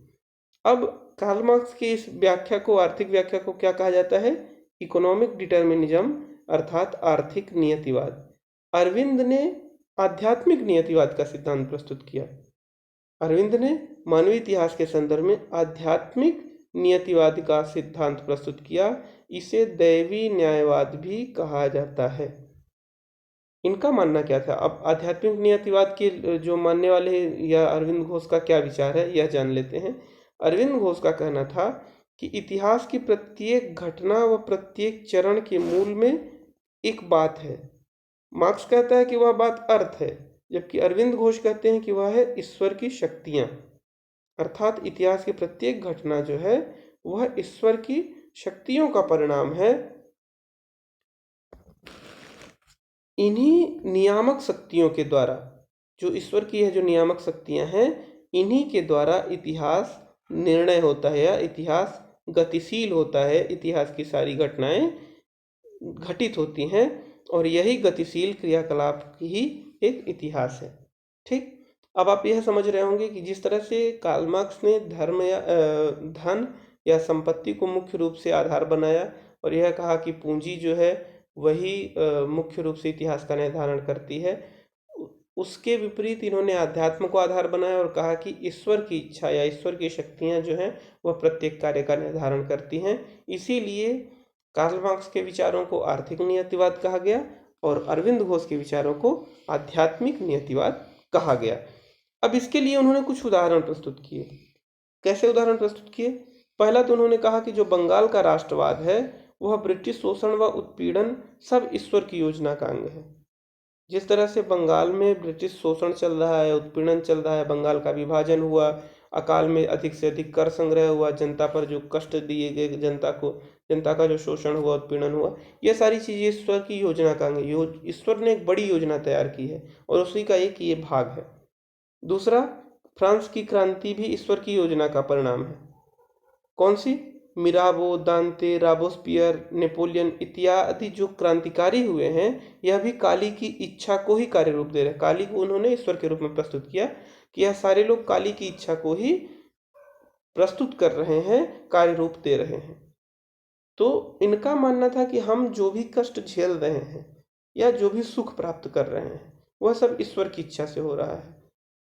अब कार्ल मार्क्स की इस व्याख्या को, आर्थिक व्याख्या को क्या कहा जाता है? इकोनॉमिक डिटर्मिनिज्म अर्थात आर्थिक नियतिवाद। अरविंद ने आध्यात्मिक नियतिवाद का सिद्धांत प्रस्तुत किया। अरविंद ने मानवीय इतिहास के संदर्भ में आध्यात्मिक नियतिवाद का सिद्धांत प्रस्तुत किया। इसे दैवी न्यायवाद भी कहा जाता है। इनका मानना क्या था? अब आध्यात्मिक नियतिवाद के जो मानने वाले या अरविंद घोष का क्या विचार है यह जान लेते हैं। अरविंद घोष का कहना था कि इतिहास की प्रत्येक घटना व प्रत्येक चरण के मूल में एक बात है। मार्क्स कहता है कि वह बात अर्थ है, जबकि अरविंद घोष कहते हैं कि वह है ईश्वर की शक्तियां। अर्थात इतिहास की प्रत्येक घटना जो है वह ईश्वर की शक्तियों का परिणाम है। इन्हीं नियामक शक्तियों के द्वारा, जो ईश्वर की है जो नियामक शक्तियां हैं, इन्हीं के द्वारा इतिहास निर्णय होता है या इतिहास गतिशील होता है। इतिहास की सारी घटनाएं घटित होती हैं और यही गतिशील क्रियाकलाप ही एक इतिहास है। ठीक, अब आप यह समझ रहे होंगे कि जिस तरह से कार्ल मार्क्स ने धर्म या धन या संपत्ति को मुख्य रूप से आधार बनाया और यह कहा कि पूंजी जो है वही मुख्य रूप से इतिहास का निर्धारण करती है, उसके विपरीत इन्होंने आध्यात्म को आधार बनाया और कहा कि ईश्वर की इच्छा या ईश्वर की शक्तियां जो हैं वह प्रत्येक कार्य का निर्धारण करती हैं। इसीलिए कार्ल मार्क्स के विचारों को आर्थिक नियतिवाद कहा गया और अरविंद घोष के विचारों को आध्यात्मिक नियतिवाद कहा गया। अब इसके लिए उन्होंने कुछ उदाहरण प्रस्तुत किए। कैसे उदाहरण प्रस्तुत किए? पहला तो उन्होंने कहा कि जो बंगाल का राष्ट्रवाद है वह ब्रिटिश शोषण व उत्पीड़न सब ईश्वर की योजना का अंग है। जिस तरह से बंगाल में ब्रिटिश शोषण चल रहा है, उत्पीड़न चल रहा है, बंगाल का विभाजन हुआ, अकाल में अधिक से अधिक कर संग्रह हुआ, जनता पर जो कष्ट दिए गए, जनता का जो शोषण हुआ, उत्पीड़न हुआ, यह सारी चीजें ईश्वर की योजना का अंग है। ईश्वर ने एक बड़ी योजना तैयार की है और उसी का एक ये भाग है। दूसरा, फ्रांस की क्रांति भी ईश्वर की योजना का परिणाम है। कौन सी? मिराबो, दांते, राबोस्पियर, नेपोलियन इत्यादि जो क्रांतिकारी हुए हैं यह भी काली की इच्छा को ही कार्य रूप दे रहे हैं। काली को उन्होंने ईश्वर के रूप में प्रस्तुत किया कि यह सारे लोग काली की इच्छा को ही प्रस्तुत कर रहे हैं, कार्य रूप दे रहे हैं। तो इनका मानना था कि हम जो भी कष्ट झेल रहे हैं या जो भी सुख प्राप्त कर रहे हैं वह सब ईश्वर की इच्छा से हो रहा है।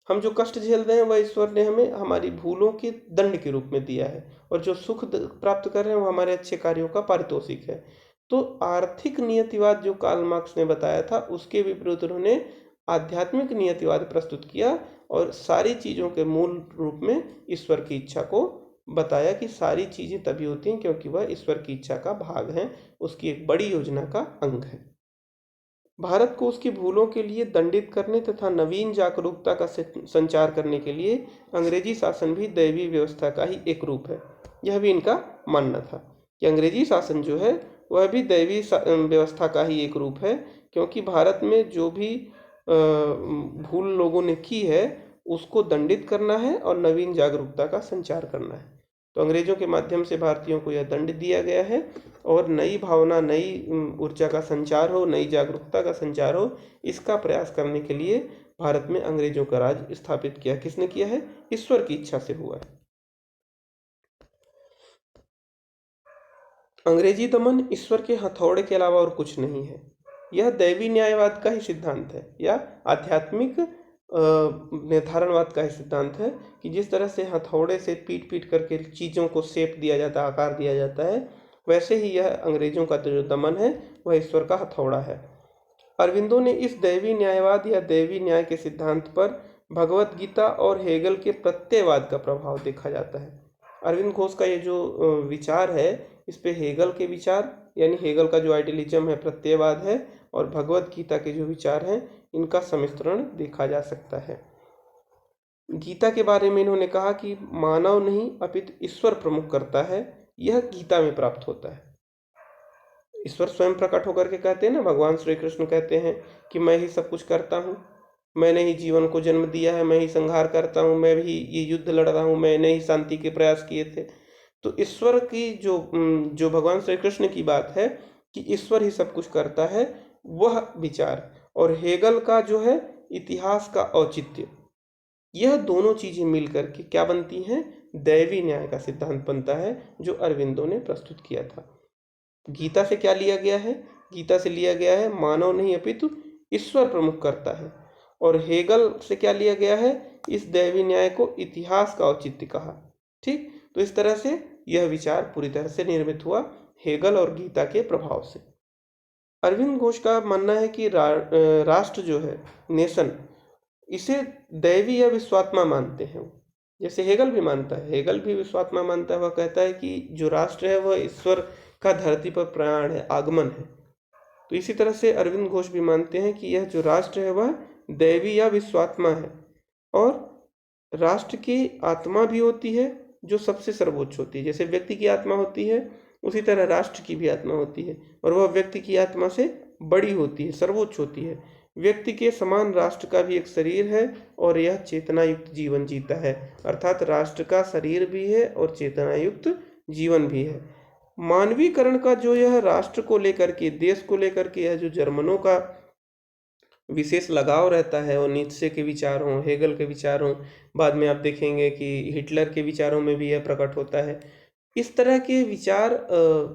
हम जो कष्ट झेल रहे हैं वह ईश्वर ने हमें हमारी भूलों के दंड के रूप में दिया है और जो सुख प्राप्त कर रहे हैं वो हमारे अच्छे कार्यों का पारितोषिक है। तो आर्थिक नियतिवाद जो कार्ल मार्क्स ने बताया था उसके विपरीत उन्होंने आध्यात्मिक नियतिवाद प्रस्तुत किया और सारी चीज़ों के मूल रूप में ईश्वर की इच्छा को बताया कि सारी चीज़ें तभी होती हैं क्योंकि वह ईश्वर की इच्छा का भाग है, उसकी एक बड़ी योजना का अंग है। भारत को उसकी भूलों के लिए दंडित करने तथा नवीन जागरूकता का संचार करने के लिए अंग्रेजी शासन भी दैवी व्यवस्था का ही एक रूप है। यह भी इनका मानना था कि अंग्रेजी शासन जो है वह भी दैवी व्यवस्था का ही एक रूप है, क्योंकि भारत में जो भी भूल लोगों ने की है उसको दंडित करना है और नवीन जागरूकता का संचार करना है। तो अंग्रेजों के माध्यम से भारतीयों को यह दंड दिया गया है और नई भावना, नई ऊर्जा का संचार हो, नई जागरूकता का संचार हो, इसका प्रयास करने के लिए भारत में अंग्रेजों का राज स्थापित किया। किसने किया है? ईश्वर की इच्छा से हुआ है। अंग्रेजी दमन ईश्वर के हथौड़े के अलावा और कुछ नहीं है। यह दैवी न्यायवाद का ही सिद्धांत है या आध्यात्मिक निर्धारणवाद का ही सिद्धांत है कि जिस तरह से हथौड़े से पीट पीट करके चीज़ों को शेप दिया जाता है, आकार दिया जाता है, वैसे ही यह अंग्रेजों का जो दमन है वह ईश्वर का हथौड़ा है। अरविंदो ने इस दैवी न्यायवाद या दैवी न्याय के सिद्धांत पर भगवत गीता और हेगल के प्रत्ययवाद का प्रभाव देखा जाता है। अरविंद घोष का ये जो विचार है, इस पे हेगल के विचार यानी हेगल का जो आइडियलिज्म है प्रत्ययवाद है, और भगवत गीता के जो विचार हैं इनका सम्मिश्रण देखा जा सकता है। गीता के बारे में इन्होंने कहा कि मानव नहीं अपितु ईश्वर प्रमुख करता है, यह गीता में प्राप्त होता है। ईश्वर स्वयं प्रकट होकर के कहते हैं ना, भगवान श्री कृष्ण कहते हैं कि मैं ही सब कुछ करता हूँ, मैंने ही जीवन को जन्म दिया है, मैं ही संहार करता हूँ, मैं भी ये युद्ध लड़ रहा हूँ, मैंने ही शांति के प्रयास किए थे। तो ईश्वर की जो भगवान श्री कृष्ण की बात है कि ईश्वर ही सब कुछ करता है, वह विचार, और हेगल का जो है इतिहास का औचित्य, यह दोनों चीजें मिलकर के क्या बनती हैं? दैवी न्याय का सिद्धांत बनता है जो अरविंदो ने प्रस्तुत किया था। गीता से क्या लिया गया है? गीता से लिया गया है मानव नहीं अपितु ईश्वर प्रमुख करता है। और हेगल से क्या लिया गया है? इस दैवी न्याय को इतिहास का औचित्य कहा। ठीक, तो इस तरह से यह विचार पूरी तरह से निर्मित हुआ हेगल और गीता के प्रभाव से। अरविंद घोष का मानना है कि राष्ट्र जो है, नेशन, इसे दैवी या विश्वात्मा मानते हैं। जैसे हेगल भी मानता है, हेगल भी विश्वात्मा मानता है। वह कहता है कि जो राष्ट्र है वह ईश्वर का धरती पर प्रयाण है, आगमन है। तो इसी तरह से अरविंद घोष भी मानते हैं कि यह जो राष्ट्र है वह दैवी या विश्वात्मा है, और राष्ट्र की आत्मा भी होती है जो सबसे सर्वोच्च होती है। जैसे व्यक्ति की आत्मा होती है, उसी तरह राष्ट्र की भी आत्मा होती है, और वह व्यक्ति की आत्मा से बड़ी होती है, सर्वोच्च होती है। व्यक्ति के समान राष्ट्र का भी एक शरीर है और यह चेतना युक्त जीवन जीता है, अर्थात राष्ट्र का शरीर भी है और चेतना युक्त जीवन भी है। मानवीकरण का जो यह राष्ट्र को लेकर के, देश को लेकर के यह जो जर्मनों का विशेष लगाव रहता है, और नीत्शे के विचार हों, हेगल के विचार हों, बाद में आप देखेंगे कि हिटलर के विचारों में भी यह प्रकट होता है। इस तरह के विचार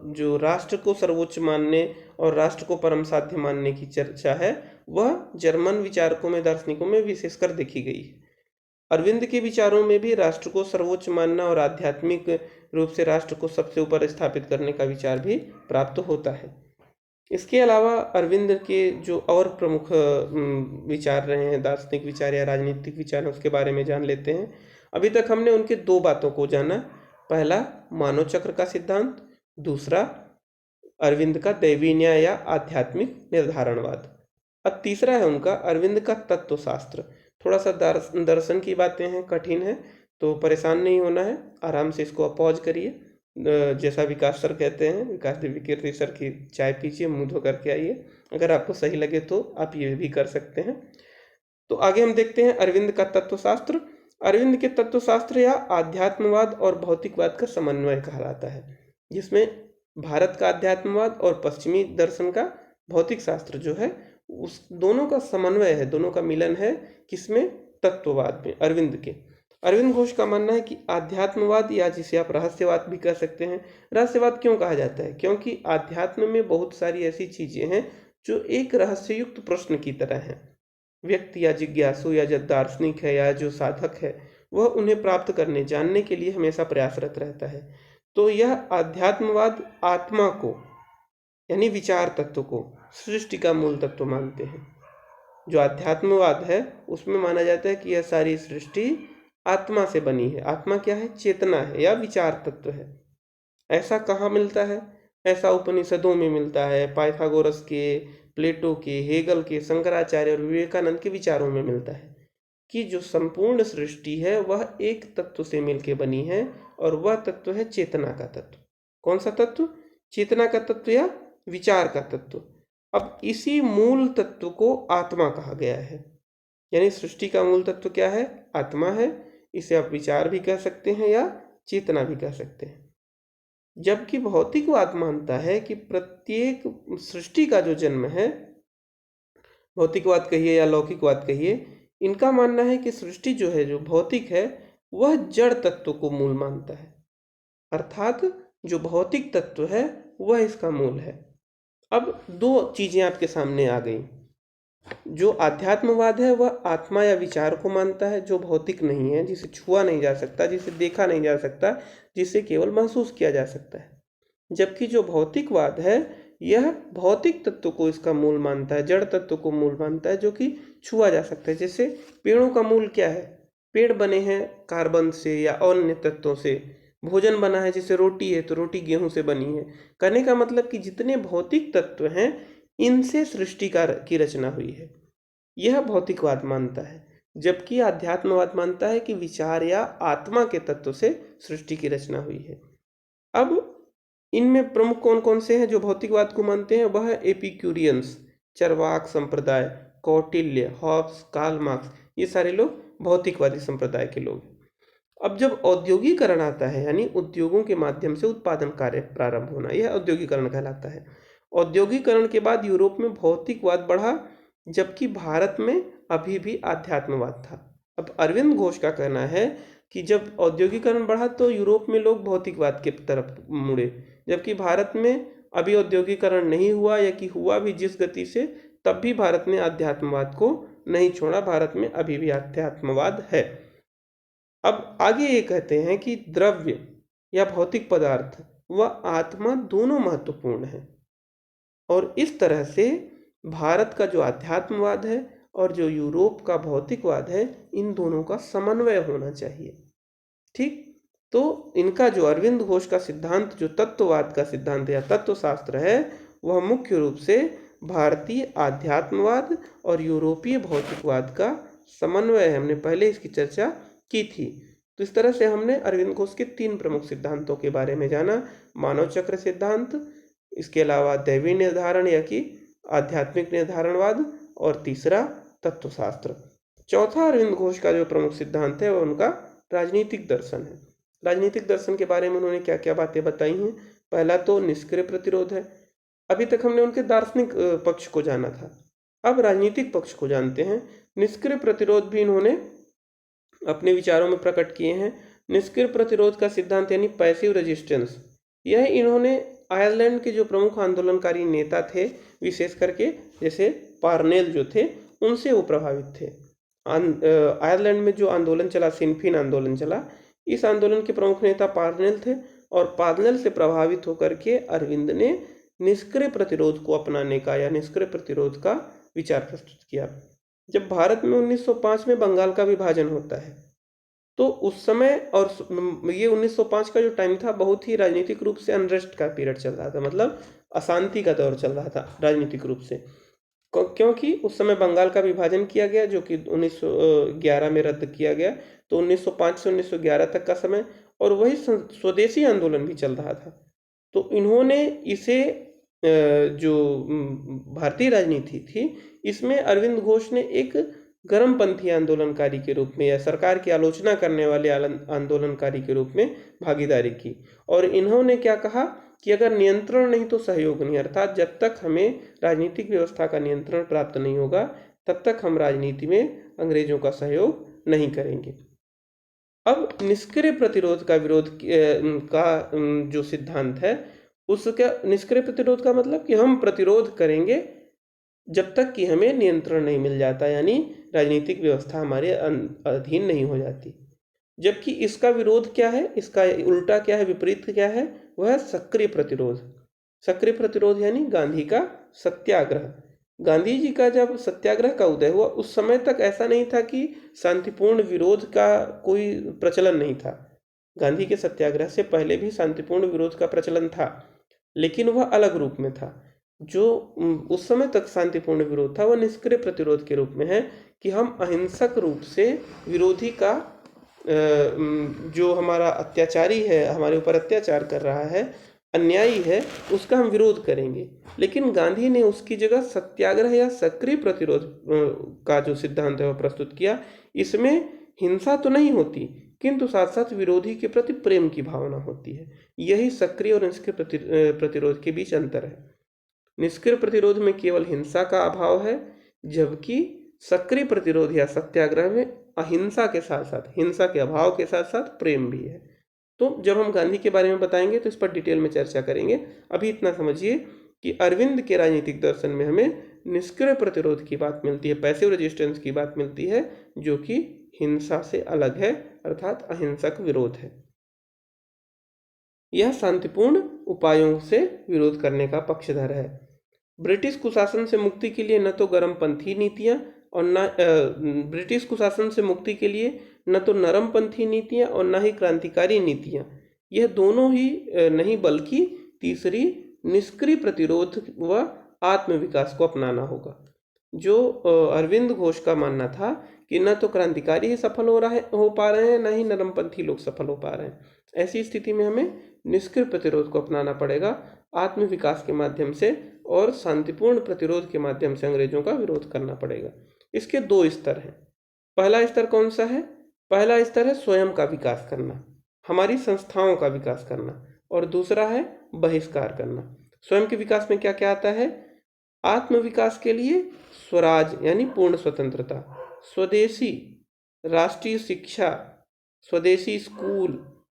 जो राष्ट्र को सर्वोच्च मानने और राष्ट्र को परम साध्य मानने की चर्चा है, वह जर्मन विचारकों में, दार्शनिकों में विशेषकर देखी गई है। अरविंद के विचारों में भी राष्ट्र को सर्वोच्च मानना और आध्यात्मिक रूप से राष्ट्र को सबसे ऊपर स्थापित करने का विचार भी प्राप्त होता है। इसके अलावा अरविंद के जो और प्रमुख विचार रहे हैं, दार्शनिक विचार या राजनीतिक विचार, उसके बारे में जान लेते हैं। अभी तक हमने उनके दो बातों को जाना। पहला मानव चक्र का सिद्धांत, दूसरा अरविंद का दैवी न्याय या आध्यात्मिक निर्धारणवाद। अब तीसरा है उनका अरविंद का तत्वशास्त्र। थोड़ा सा दर्शन की बातें हैं, कठिन है, तो परेशान नहीं होना है, आराम से इसको पॉज करिए। जैसा विकास सर कहते हैं, विकास देवी कीर्ति सर की चाय पीजिए, मुंह धो करके आइए। अगर आपको सही लगे तो आप ये भी कर सकते हैं। तो आगे हम देखते हैं अरविंद का तत्वशास्त्र। अरविंद के तत्वशास्त्र या आध्यात्मवाद और भौतिकवाद का समन्वय कहलाता है, जिसमें भारत का आध्यात्मवाद और पश्चिमी दर्शन का भौतिक शास्त्र जो है, उस दोनों का समन्वय है, दोनों का मिलन है। किसमें? तत्ववाद में, अरविंद के। अरविंद घोष का मानना है कि आध्यात्मवाद, या जिसे आप रहस्यवाद भी कह सकते हैं। रहस्यवाद क्यों कहा जाता है? क्योंकि आध्यात्म में बहुत सारी ऐसी चीजें हैं जो एक रहस्ययुक्त प्रश्न की तरह हैं। व्यक्ति या जिज्ञासु या जो दार्शनिक है या जो साधक है, वह उन्हें प्राप्त करने, जानने के लिए हमेशा प्रयासरत रहता है। तो यह आध्यात्मवाद आत्मा को, यानी विचार तत्व को सृष्टि का मूल तत्व मानते हैं। जो आध्यात्मवाद है उसमें माना जाता है कि यह सारी सृष्टि आत्मा से बनी है। आत्मा क्या है? चेतना है या विचार तत्व है। ऐसा कहाँ मिलता है? ऐसा उपनिषदों में मिलता है, पाइथागोरस के, प्लेटो के, हेगल के, शंकराचार्य और विवेकानंद के विचारों में मिलता है कि जो संपूर्ण सृष्टि है वह एक तत्व से मिलकर बनी है, और वह तत्व है चेतना का तत्व। कौन सा तत्व? चेतना का तत्व या विचार का तत्व। अब इसी मूल तत्व को आत्मा कहा गया है। यानी सृष्टि का मूल तत्व क्या है? आत्मा है। इसे आप विचार भी कह सकते हैं या चेतना भी कह सकते हैं। जबकि भौतिकवाद मानता है कि प्रत्येक सृष्टि का जो जन्म है, भौतिकवाद कहिए या लौकिकवाद कहिए, इनका मानना है कि सृष्टि जो है, जो भौतिक है, वह जड़ तत्व को मूल मानता है। अर्थात जो भौतिक तत्व है वह इसका मूल है। अब दो चीजें आपके सामने आ गई। जो आध्यात्मवाद है वह आत्मा या विचार को मानता है, जो भौतिक नहीं है, जिसे छुआ नहीं जा सकता, जिसे देखा नहीं जा सकता, जिसे केवल महसूस किया जा सकता है। जबकि जो भौतिकवाद है यह भौतिक तत्व को इसका मूल मानता है, जड़ तत्व को मूल मानता है, जो कि छुआ जा सकता है। जैसे पेड़ों का मूल क्या है? पेड़ बने हैं कार्बन से या अन्य तत्वों से। भोजन बना है, जैसे रोटी है तो रोटी गेहूं से बनी है। कहने का मतलब कि जितने भौतिक तत्व हैं इनसे सृष्टि की रचना हुई है, यह भौतिकवाद मानता है। जबकि आध्यात्मवाद मानता है कि विचार या आत्मा के तत्व से सृष्टि की रचना हुई है। अब इनमें प्रमुख कौन कौन से हैं जो भौतिकवाद को मानते हैं? वह है एपिक्यूरियंस, चरवाक संप्रदाय, कौटिल्य, हॉब्स, कार्ल मार्क्स, ये सारे लोग भौतिकवादी संप्रदाय के लोग हैं। अब जब औद्योगिकरण आता है, यानी उद्योगों के माध्यम से उत्पादन कार्य प्रारंभ होना, यह औद्योगिकरण कहलाता है। औद्योगिकरण के बाद यूरोप में भौतिकवाद बढ़ा, जबकि भारत में अभी भी आध्यात्मवाद था। अब अरविंद घोष का कहना है कि जब औद्योगिकरण बढ़ा तो यूरोप में लोग भौतिकवाद की तरफ मुड़े, जबकि भारत में अभी औद्योगिकरण नहीं हुआ, या कि हुआ भी जिस गति से, तब भी भारत ने आध्यात्मवाद को नहीं छोड़ा। भारत में अभी भी आध्यात्मवाद है। अब आगे ये कहते हैं कि द्रव्य या भौतिक पदार्थ व आत्मा दोनों महत्वपूर्ण है, और इस तरह से भारत का जो आध्यात्मवाद है और जो यूरोप का भौतिकवाद है, इन दोनों का समन्वय होना चाहिए। ठीक, तो इनका जो अरविंद घोष का सिद्धांत, जो तत्ववाद का सिद्धांत या तत्वशास्त्र है, वह मुख्य रूप से भारतीय आध्यात्मवाद और यूरोपीय भौतिकवाद का समन्वय है। हमने पहले इसकी चर्चा की थी। तो इस तरह से हमने अरविंद घोष के 3 प्रमुख सिद्धांतों के बारे में जाना। मानव चक्र सिद्धांत, इसके अलावा दैवी निर्धारण या कि आध्यात्मिक निर्धारणवाद, और तीसरा तत्वशास्त्र। चौथा अरविंद घोष का जो प्रमुख सिद्धांत है वह उनका राजनीतिक दर्शन है। राजनीतिक दर्शन के बारे में उन्होंने क्या क्या बातें बताई हैं? पहला तो निष्क्रिय प्रतिरोध है। अभी तक हमने उनके दार्शनिक पक्ष को जाना था, अब राजनीतिक पक्ष को जानते हैं। निष्क्रिय प्रतिरोध भी इन्होंने अपने विचारों में प्रकट किए हैं। निष्क्रिय प्रतिरोध का सिद्धांत यानी पैसिव रेजिस्टेंस, यह इन्होंने आयरलैंड के जो प्रमुख आंदोलनकारी नेता थे, विशेष करके जैसे पार्नेल जो थे, उनसे वो प्रभावित थे। आयरलैंड में जो आंदोलन चला, सिन फेन आंदोलन चला, इस आंदोलन के प्रमुख नेता पार्नेल थे, और पार्नेल से प्रभावित होकर के अरविंद ने निष्क्रिय प्रतिरोध को अपनाने का या निष्क्रिय प्रतिरोध का विचार प्रस्तुत किया। जब भारत में 1905 में बंगाल का विभाजन होता है, तो उस समय, और ये 1905 का जो टाइम था, बहुत ही राजनीतिक रूप से अनरेस्ट का पीरियड चल रहा था, मतलब अशांति का दौर चल रहा था राजनीतिक रूप से, क्योंकि उस समय बंगाल का विभाजन किया गया, जो कि 1911 में रद्द किया गया। तो 1905 से 1911 तक का समय, और वही स्वदेशी आंदोलन भी चल रहा था। तो इन्होंने इसे जो भारतीय राजनीति थी, इसमें अरविंद घोष ने एक गर्मपंथी आंदोलनकारी के रूप में या सरकार की आलोचना करने वाले आंदोलनकारी के रूप में भागीदारी की। और इन्होंने क्या कहा कि अगर नियंत्रण नहीं तो सहयोग नहीं, अर्थात जब तक हमें राजनीतिक व्यवस्था का नियंत्रण प्राप्त नहीं होगा, तब तक हम राजनीति में अंग्रेजों का सहयोग नहीं करेंगे। अब निष्क्रिय प्रतिरोध का विरोध का जो सिद्धांत है, उसका निष्क्रिय प्रतिरोध का मतलब कि हम प्रतिरोध करेंगे जब तक कि हमें नियंत्रण नहीं मिल जाता, यानी राजनीतिक व्यवस्था हमारे अधीन नहीं हो जाती। जबकि इसका विरोध क्या है, इसका उल्टा क्या है, विपरीत क्या है? वह है सक्रिय प्रतिरोध। सक्रिय प्रतिरोध यानी गांधी का सत्याग्रह। गांधी जी का जब सत्याग्रह का उदय हुआ, उस समय तक ऐसा नहीं था कि शांतिपूर्ण विरोध का कोई प्रचलन नहीं था। गांधी के सत्याग्रह से पहले भी शांतिपूर्ण विरोध का प्रचलन था, लेकिन वह अलग रूप में था। जो उस समय तक शांतिपूर्ण विरोध था, वह निष्क्रिय प्रतिरोध के रूप में है कि हम अहिंसक रूप से विरोधी का, जो हमारा अत्याचारी है, हमारे ऊपर अत्याचार कर रहा है, अन्यायी है उसका हम विरोध करेंगे। लेकिन गांधी ने उसकी जगह सत्याग्रह या सक्रिय प्रतिरोध का जो सिद्धांत है वह प्रस्तुत किया। इसमें हिंसा तो नहीं होती, किंतु साथ साथ विरोधी के प्रति प्रेम की भावना होती है। यही सक्रिय और निष्क्रिय प्रतिरोध के बीच अंतर है। निष्क्रिय प्रतिरोध में केवल हिंसा का अभाव है, जबकि सक्रिय प्रतिरोध या सत्याग्रह में अहिंसा के साथ साथ, हिंसा के अभाव के साथ साथ प्रेम भी है। तो जब हम गांधी के बारे में बताएंगे तो इस पर डिटेल में चर्चा करेंगे। अभी इतना समझिए कि अरविंद के राजनीतिक दर्शन में हमें निष्क्रिय प्रतिरोध की बात मिलती है, पैसिव रेजिस्टेंस की बात मिलती है, जो कि हिंसा से अलग है, अर्थात अहिंसक विरोध है। यह शांतिपूर्ण उपायों से विरोध करने का पक्षधर है। ब्रिटिश कुशासन से मुक्ति के लिए न तो गर्मपंथी नीतियां और ब्रिटिश कुशासन से मुक्ति के लिए न तो नरमपंथी नीतियां और न ही क्रांतिकारी नीतियां, यह दोनों ही नहीं, बल्कि तीसरी निष्क्रिय प्रतिरोध व आत्मविकास को अपनाना होगा। जो अरविंद घोष का मानना था कि न तो क्रांतिकारी ही सफल हो पा रहे हैं, न ही नरमपंथी लोग सफल हो पा रहे हैं। ऐसी स्थिति में हमें निष्क्रिय प्रतिरोध को अपनाना पड़ेगा, आत्मविकास के माध्यम से और शांतिपूर्ण प्रतिरोध के माध्यम से अंग्रेजों का विरोध करना पड़ेगा। इसके दो स्तर हैं। पहला स्तर कौन सा है? पहला स्तर है स्वयं का विकास करना, हमारी संस्थाओं का विकास करना, और दूसरा है बहिष्कार करना। स्वयं के विकास में क्या क्या आता है? आत्मविकास के लिए स्वराज यानी पूर्ण स्वतंत्रता, स्वदेशी राष्ट्रीय शिक्षा, स्वदेशी स्कूल,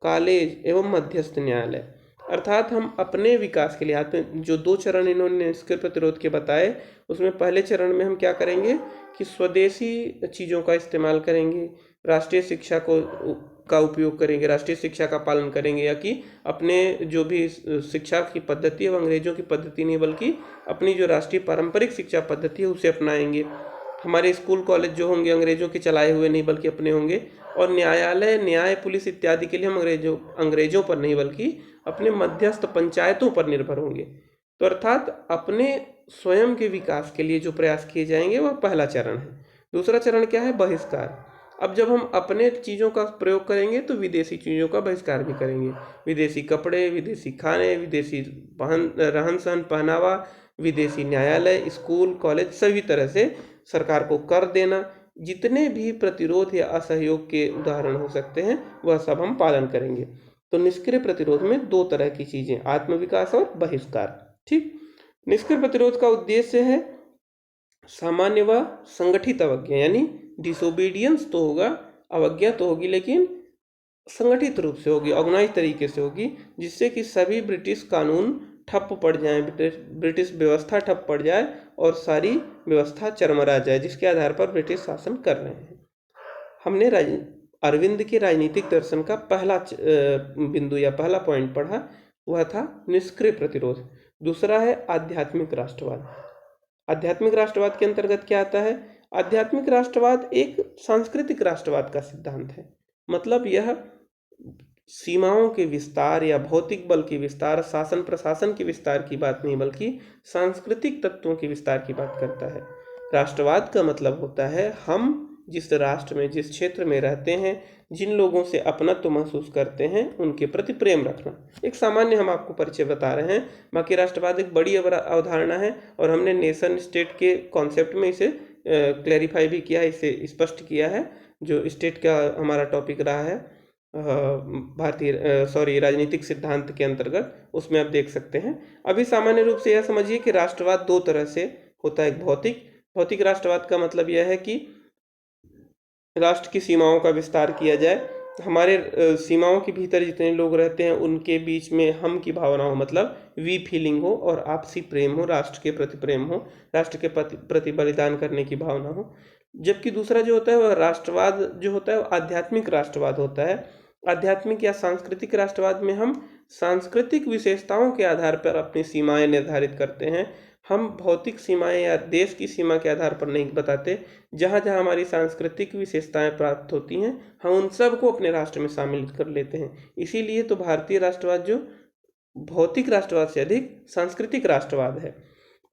कॉलेज एवं मध्यस्थ न्यायालय। अर्थात हम अपने विकास के लिए जो दो चरण इन्होंने निष्क्रिय प्रतिरोध के बताए, उसमें पहले चरण में हम क्या करेंगे कि स्वदेशी चीज़ों का इस्तेमाल करेंगे, राष्ट्रीय शिक्षा का उपयोग करेंगे, राष्ट्रीय शिक्षा का पालन करेंगे, या कि अपने जो भी शिक्षा की पद्धति है वो अंग्रेजों की पद्धति नहीं बल्कि अपनी जो राष्ट्रीय पारंपरिक शिक्षा पद्धति है उसे अपनाएंगे। हमारे स्कूल कॉलेज जो होंगे अंग्रेजों के चलाए हुए नहीं बल्कि अपने होंगे, और न्यायालय, न्याय, पुलिस इत्यादि के लिए हम अंग्रेजों पर नहीं बल्कि अपने मध्यस्थ पंचायतों पर निर्भर होंगे। तो अर्थात अपने स्वयं के विकास के लिए जो प्रयास किए जाएंगे वह पहला चरण है। दूसरा चरण क्या है? बहिष्कार। अब जब हम अपने चीज़ों का प्रयोग करेंगे तो विदेशी चीज़ों का बहिष्कार भी करेंगे। विदेशी कपड़े, विदेशी खाने, विदेशी रहन सहन, पहनावा, विदेशी न्यायालय, स्कूल, कॉलेज, सभी तरह से सरकार को कर देना, जितने भी प्रतिरोध या असहयोग के उदाहरण हो सकते हैं वह सब हम पालन करेंगे। तो निष्क्रिय प्रतिरोध में दो तरह की चीजें, आत्मविकास और बहिष्कार। ठीक, निष्क्रिय प्रतिरोध का उद्देश्य है सामान्य व संगठित अवज्ञा, यानी डिसोबीडियंस तो होगा, अवज्ञा तो होगी, लेकिन संगठित रूप से होगी, ऑर्गेनाइज तरीके से होगी, जिससे कि सभी ब्रिटिश कानून ठप पड़ जाए, ब्रिटिश व्यवस्था ठप पड़ जाए और सारी व्यवस्था चरमरा जाए जिसके आधार पर ब्रिटिश शासन कर रहे हैं। हमने अरविंद के राजनीतिक दर्शन का पहला बिंदु या पहला पॉइंट पढ़ा, वह था निष्क्रिय प्रतिरोध। दूसरा है आध्यात्मिक राष्ट्रवाद। आध्यात्मिक राष्ट्रवाद के अंतर्गत क्या आता है? आध्यात्मिक राष्ट्रवाद एक सांस्कृतिक राष्ट्रवाद का सिद्धांत है। मतलब यह सीमाओं के विस्तार या भौतिक बल के विस्तार, शासन प्रशासन के विस्तार की बात नहीं बल्कि सांस्कृतिक तत्वों के विस्तार की बात करता है। राष्ट्रवाद का मतलब होता है हम जिस राष्ट्र में, जिस क्षेत्र में रहते हैं, जिन लोगों से अपनत्व महसूस करते हैं, उनके प्रति प्रेम रखना। एक सामान्य हम आपको परिचय बता रहे हैं, बाकी राष्ट्रवाद एक बड़ी अवधारणा है और हमने नेशन स्टेट के कॉन्सेप्ट में इसे क्लैरिफाई भी किया है, इसे स्पष्ट किया है। जो स्टेट का हमारा टॉपिक रहा है राजनीतिक सिद्धांत के अंतर्गत, उसमें आप देख सकते हैं। अभी सामान्य रूप से यह समझिए कि राष्ट्रवाद दो तरह से होता है। एक भौतिक राष्ट्रवाद का मतलब यह है कि राष्ट्र की सीमाओं का विस्तार किया जाए, हमारे सीमाओं के भीतर जितने लोग रहते हैं उनके बीच में हम की भावना हो, मतलब वी फीलिंग हो और आपसी प्रेम हो, राष्ट्र के प्रति प्रेम हो, राष्ट्र के प्रति बलिदान करने की भावना हो। जबकि दूसरा जो होता है वह राष्ट्रवाद जो होता है वह आध्यात्मिक राष्ट्रवाद होता है। आध्यात्मिक या सांस्कृतिक राष्ट्रवाद में हम सांस्कृतिक विशेषताओं के आधार पर अपनी सीमाएं निर्धारित करते हैं। हम भौतिक सीमाएं या देश की सीमा के आधार पर नहीं बताते। जहाँ जहाँ हमारी सांस्कृतिक विशेषताएं प्राप्त होती हैं हम उन सब को अपने राष्ट्र में शामिल कर लेते हैं। इसीलिए तो भारतीय राष्ट्रवाद जो भौतिक राष्ट्रवाद से अधिक सांस्कृतिक राष्ट्रवाद है।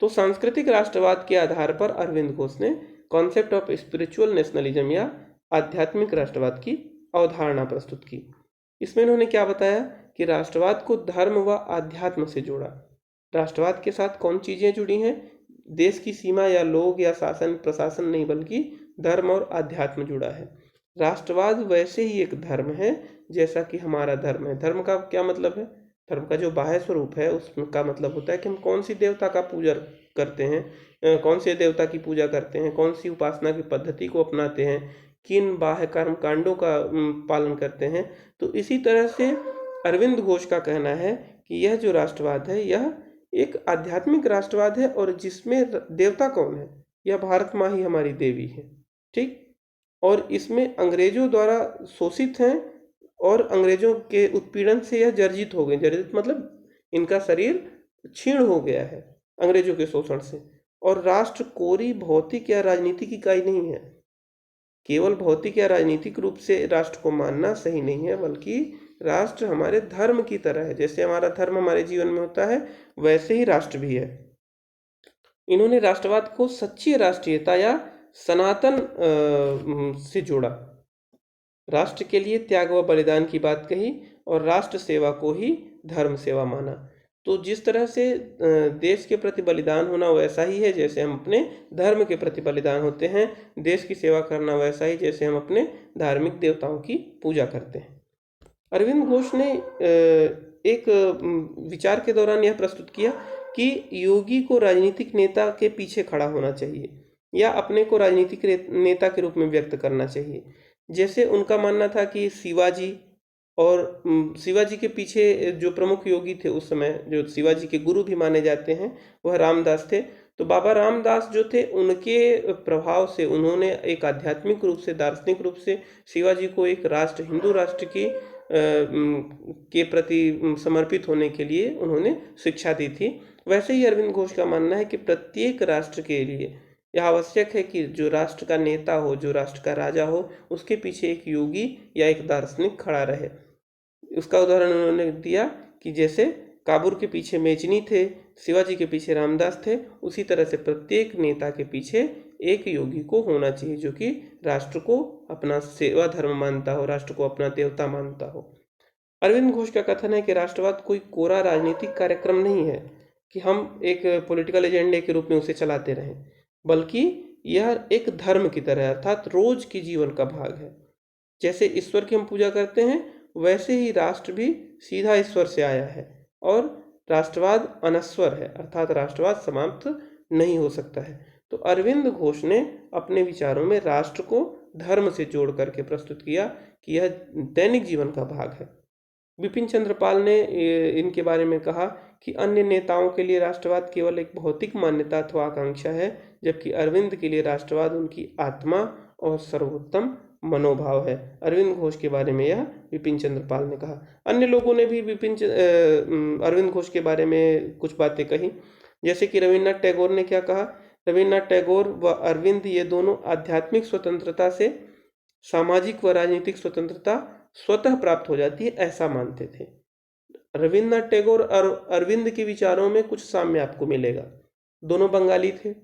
तो सांस्कृतिक राष्ट्रवाद के आधार पर अरविंद घोष ने कॉन्सेप्ट ऑफ स्पिरिचुअल नेशनलिज्म या आध्यात्मिक राष्ट्रवाद की अवधारणा प्रस्तुत की। इसमें इन्होंने क्या बताया कि राष्ट्रवाद को धर्म व आध्यात्म से जोड़ा। राष्ट्रवाद के साथ कौन चीजें जुड़ी हैं? देश की सीमा या लोग या शासन प्रशासन नहीं, बल्कि धर्म और आध्यात्म जुड़ा है। राष्ट्रवाद वैसे ही एक धर्म है जैसा कि हमारा धर्म है। धर्म का क्या मतलब है? धर्म का जो बाह्य स्वरूप है उसका मतलब होता है कि हम कौन सी देवता का पूजा करते हैं, कौन से देवता की पूजा करते हैं, कौन सी उपासना की पद्धति को अपनाते हैं, किन बाह्य कर्म कांडों का पालन करते हैं। तो इसी तरह से अरविंद घोष का कहना है कि यह जो राष्ट्रवाद है यह एक आध्यात्मिक राष्ट्रवाद है, और जिसमें देवता कौन है? यह भारत माँ ही हमारी देवी है। ठीक। और इसमें अंग्रेजों द्वारा शोषित हैं और अंग्रेजों के उत्पीड़न से यह जर्जित हो गए। जर्जित मतलब इनका शरीर क्षीण हो गया है अंग्रेजों के शोषण से। और राष्ट्र कोरी भौतिक या राजनीतिक इकाई नहीं है। केवल भौतिक या राजनीतिक रूप से राष्ट्र को मानना सही नहीं है, बल्कि राष्ट्र हमारे धर्म की तरह है। जैसे हमारा धर्म हमारे जीवन में होता है, वैसे ही राष्ट्र भी है। इन्होंने राष्ट्रवाद को सच्ची राष्ट्रीयता या सनातन से जोड़ा, राष्ट्र के लिए त्याग व बलिदान की बात कही, और राष्ट्र सेवा को ही धर्म सेवा माना। तो जिस तरह से देश के प्रति बलिदान होना वैसा ही है जैसे हम अपने धर्म के प्रति बलिदान होते हैं। देश की सेवा करना वैसा ही जैसे हम अपने धार्मिक देवताओं की पूजा करते हैं। अरविंद घोष ने एक विचार के दौरान यह प्रस्तुत किया कि योगी को राजनीतिक नेता के पीछे खड़ा होना चाहिए या अपने को राजनीतिक नेता के रूप में व्यक्त करना चाहिए। जैसे उनका मानना था कि शिवाजी, और शिवाजी के पीछे जो प्रमुख योगी थे उस समय, जो शिवाजी के गुरु भी माने जाते हैं, वह रामदास थे। तो बाबा रामदास जो थे, उनके प्रभाव से उन्होंने एक आध्यात्मिक रूप से, दार्शनिक रूप से शिवाजी को एक राष्ट्र, हिंदू राष्ट्र की के प्रति समर्पित होने के लिए उन्होंने शिक्षा दी थी। वैसे ही अरविंद घोष का मानना है कि प्रत्येक राष्ट्र के लिए यह आवश्यक है कि जो राष्ट्र का नेता हो, जो राष्ट्र का राजा हो, उसके पीछे एक योगी या एक दार्शनिक खड़ा रहे। उसका उदाहरण उन्होंने दिया कि जैसे काबुर के पीछे मेजनी थे, शिवाजी के पीछे रामदास थे, उसी तरह से प्रत्येक नेता के पीछे एक योगी को होना चाहिए जो कि राष्ट्र को अपना सेवा धर्म मानता हो, राष्ट्र को अपना देवता मानता हो। अरविंद घोष का कथन है कि राष्ट्रवाद कोई कोरा राजनीतिक कार्यक्रम नहीं है कि हम एक पॉलिटिकल एजेंडे के रूप में उसे चलाते रहें, बल्कि यह एक धर्म की तरह अर्थात रोज के जीवन का भाग है। जैसे ईश्वर की हम पूजा करते हैं, वैसे ही राष्ट्र भी सीधा ईश्वर से आया है, और राष्ट्रवाद अनश्वर है अर्थात राष्ट्रवाद समाप्त नहीं हो सकता है। तो अरविंद घोष ने अपने विचारों में राष्ट्र को धर्म से जोड़ करके प्रस्तुत किया कि यह दैनिक जीवन का भाग है। बिपिन चंद्र पाल ने इनके बारे में कहा कि अन्य नेताओं के लिए राष्ट्रवाद केवल एक भौतिक मान्यता अथवा आकांक्षा है, जबकि अरविंद के लिए राष्ट्रवाद उनकी आत्मा और सर्वोत्तम मनोभाव है। अरविंद घोष के बारे में यह बिपिन चंद्र पाल ने कहा। अन्य लोगों ने भी अरविंद घोष के बारे में कुछ बातें कही। जैसे कि रविन्द्रनाथ टैगोर ने क्या कहा? रविन्द्रनाथ टैगोर व अरविंद ये दोनों आध्यात्मिक स्वतंत्रता से सामाजिक व राजनीतिक स्वतंत्रता स्वतः प्राप्त हो जाती है, ऐसा मानते थे। रविन्द्रनाथ टैगोर और अरविंद के विचारों में कुछ साम्य आपको मिलेगा। दोनों बंगाली थे,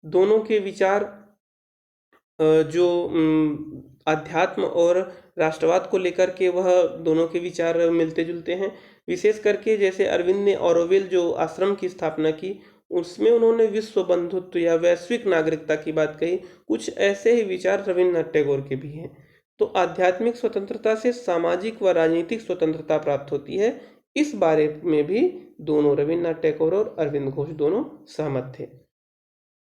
दोनों के विचार जो अध्यात्म और राष्ट्रवाद को लेकर के, वह दोनों के विचार मिलते जुलते हैं। विशेष करके जैसे अरविंद ने ऑरोविल जो आश्रम की स्थापना की, उसमें उन्होंने विश्व बंधुत्व या वैश्विक नागरिकता की बात कही। कुछ ऐसे ही विचार रविन्द्रनाथ टैगोर के भी हैं। तो आध्यात्मिक स्वतंत्रता से सामाजिक व राजनीतिक स्वतंत्रता प्राप्त होती है, इस बारे में भी दोनों रविन्द्रनाथ टैगोर और अरविंद घोष दोनों सहमत थे।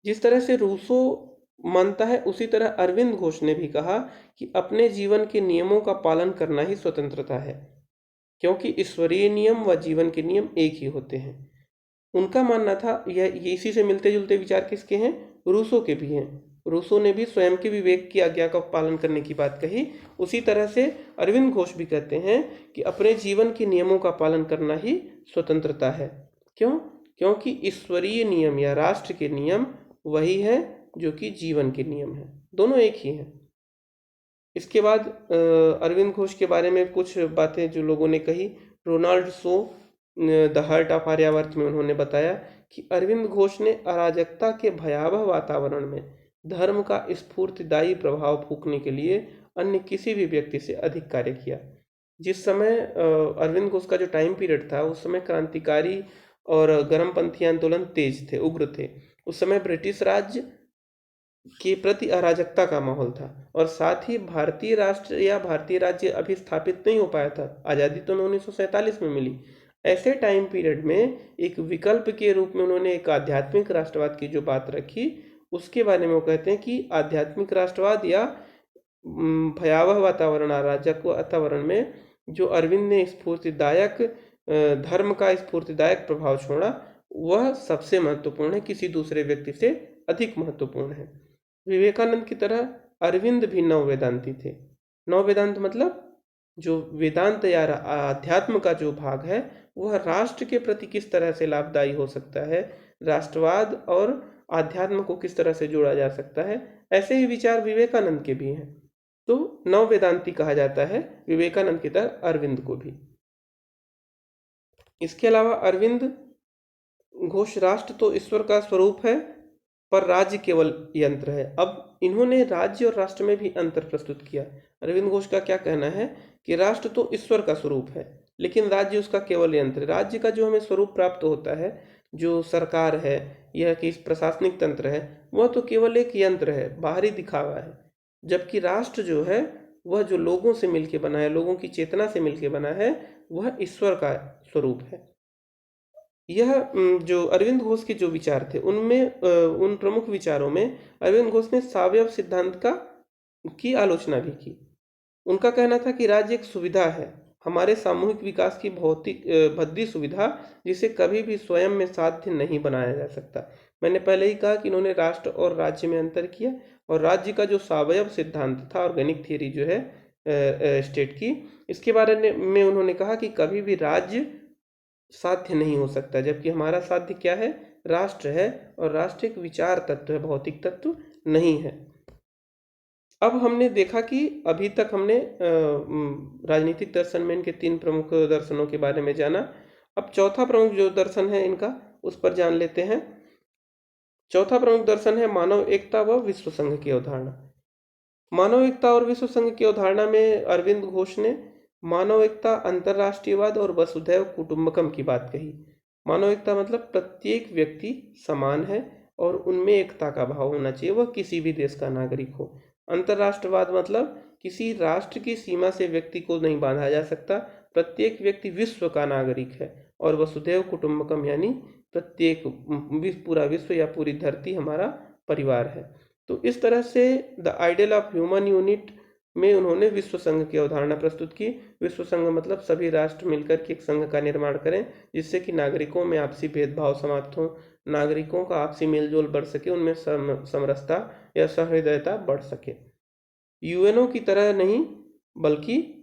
जिस तरह से रूसो मानता है, उसी तरह अरविंद घोष ने भी कहा कि अपने जीवन के नियमों का पालन करना ही स्वतंत्रता है, क्योंकि ईश्वरीय नियम व जीवन के नियम एक ही होते हैं। उनका मानना था, यह इसी से मिलते जुलते विचार किसके हैं? रूसो के भी हैं। रूसो ने भी स्वयं के विवेक की आज्ञा का पालन करने की बात कही। उसी तरह से अरविंद घोष भी कहते हैं कि अपने जीवन के नियमों का पालन करना ही स्वतंत्रता है। क्यों? क्योंकि ईश्वरीय नियम या राष्ट्र के नियम वही है जो कि जीवन के नियम है, दोनों एक ही हैं। इसके बाद अरविंद घोष के बारे में कुछ बातें जो लोगों ने कही। Ronaldshay the heart of Aryavarta में उन्होंने बताया कि अरविंद घोष ने अराजकता के भयावह वातावरण में धर्म का स्फूर्तिदायी प्रभाव फूंकने के लिए अन्य किसी भी व्यक्ति से अधिक कार्य किया। जिस समय अरविंद घोष का जो टाइम पीरियड था, उस समय क्रांतिकारी और गर्मपंथी आंदोलन तेज थे, उग्र थे। उस समय ब्रिटिश राज्य के प्रति अराजकता का माहौल था, और साथ ही भारतीय राष्ट्र या भारतीय राज्य अभी स्थापित नहीं हो पाया था। आज़ादी तो 1947 में मिली। ऐसे टाइम पीरियड में एक विकल्प के रूप में उन्होंने एक आध्यात्मिक राष्ट्रवाद की जो बात रखी, उसके बारे में वो कहते हैं कि आध्यात्मिक राष्ट्रवाद या भयावह वातावरण, अराजक वातावरण में जो अरविंद ने स्फूर्तिदायक धर्म का स्फूर्तिदायक प्रभाव छोड़ा, वह सबसे महत्वपूर्ण है, किसी दूसरे व्यक्ति से अधिक महत्वपूर्ण है। विवेकानंद की तरह अरविंद भी नव वेदांती थे। नव वेदांत मतलब जो वेदांत या आध्यात्म का जो भाग है, वह राष्ट्र के प्रति किस तरह से लाभदायी हो सकता है, राष्ट्रवाद और आध्यात्म को किस तरह से जोड़ा जा सकता है, ऐसे ही विचार विवेकानंद के भी हैं। तो नव वेदांती कहा जाता है विवेकानंद की तरह अरविंद को भी। इसके अलावा अरविंद घोष राष्ट्र तो ईश्वर का स्वरूप है, पर राज्य केवल यंत्र है। अब इन्होंने राज्य और राष्ट्र में भी अंतर प्रस्तुत किया। अरविंद घोष का क्या कहना है कि राष्ट्र तो ईश्वर का स्वरूप है, लेकिन राज्य उसका केवल यंत्र है। राज्य का जो हमें स्वरूप प्राप्त होता है, जो सरकार है या कि प्रशासनिक तंत्र है, वह तो केवल एक यंत्र है, बाहरी दिखावा है। जबकि राष्ट्र जो है, वह जो लोगों से मिलकर बना है, लोगों की चेतना से मिलकर बना है, वह ईश्वर का स्वरूप है। यह जो अरविंद घोष के जो विचार थे, उनमें उन प्रमुख विचारों में अरविंद घोष ने सावयव सिद्धांत की आलोचना भी की। उनका कहना था कि राज्य एक सुविधा है, हमारे सामूहिक विकास की भौतिक भद्दी सुविधा, जिसे कभी भी स्वयं में साध्य नहीं बनाया जा सकता। मैंने पहले ही कहा कि इन्होंने राष्ट्र और राज्य में अंतर किया, और राज्य का जो सावयव सिद्धांत था, ऑर्गेनिक थियरी जो है स्टेट की, इसके बारे में उन्होंने कहा कि कभी भी राज्य साध्य नहीं हो सकता, जबकि हमारा साध्य क्या है, राष्ट्र है, और राष्ट्र एक विचार तत्व है, भौतिक तत्व नहीं है। अब हमने देखा कि अभी तक हमने राजनीतिक दर्शन में इनके 3 प्रमुख दर्शनों के बारे में जाना। अब चौथा प्रमुख जो दर्शन है इनका, उस पर जान लेते हैं। चौथा प्रमुख दर्शन है मानव एकता व विश्व संघ की अवधारणा। मानव एकता और विश्व संघ की अवधारणा में अरविंद घोष ने मानव एकता, अंतर्राष्ट्रीयवाद और वसुधैव कुटुंबकम की बात कही। मानव एकता मतलब प्रत्येक व्यक्ति समान है और उनमें एकता का भाव होना चाहिए, वह किसी भी देश का नागरिक हो। अंतर्राष्ट्रवाद मतलब किसी राष्ट्र की सीमा से व्यक्ति को नहीं बांधा जा सकता, प्रत्येक व्यक्ति विश्व का नागरिक है। और वसुधैव कुटुंबकम यानी प्रत्येक पूरा विश्व या पूरी धरती हमारा परिवार है। तो इस तरह से the ideal of human unit में उन्होंने विश्व संघ की अवधारणा प्रस्तुत की। विश्व संघ मतलब सभी राष्ट्र मिलकर के एक संघ का निर्माण करें, जिससे कि नागरिकों में आपसी भेदभाव समाप्त हो, नागरिकों का आपसी मेलजोल बढ़ सके, उनमें समरसता या सहृदयता बढ़ सके। यूएनओ की तरह नहीं, बल्कि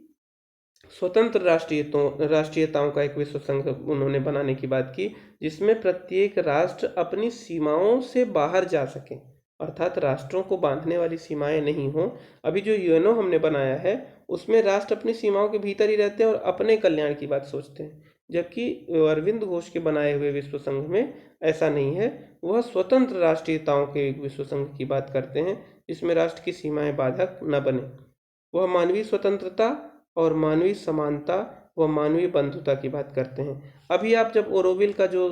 स्वतंत्र राष्ट्रीयताओं का एक विश्व संघ उन्होंने बनाने की बात की, जिसमें प्रत्येक राष्ट्र अपनी सीमाओं से बाहर जा सके, अर्थात राष्ट्रों को बांधने वाली सीमाएं नहीं हो। अभी जो यूएनओ हमने बनाया है, उसमें राष्ट्र अपनी सीमाओं के भीतर ही रहते हैं और अपने कल्याण की बात सोचते हैं, जबकि अरविंद घोष के बनाए हुए विश्व संघ में ऐसा नहीं है। वह स्वतंत्र राष्ट्रीयताओं के एक विश्व संघ की बात करते हैं, जिसमें राष्ट्र की सीमाएं बाधक न बने। वह मानवीय स्वतंत्रता और मानवीय समानता व मानवीय बंधुता की बात करते हैं। अभी आप जब ओरोविल का जो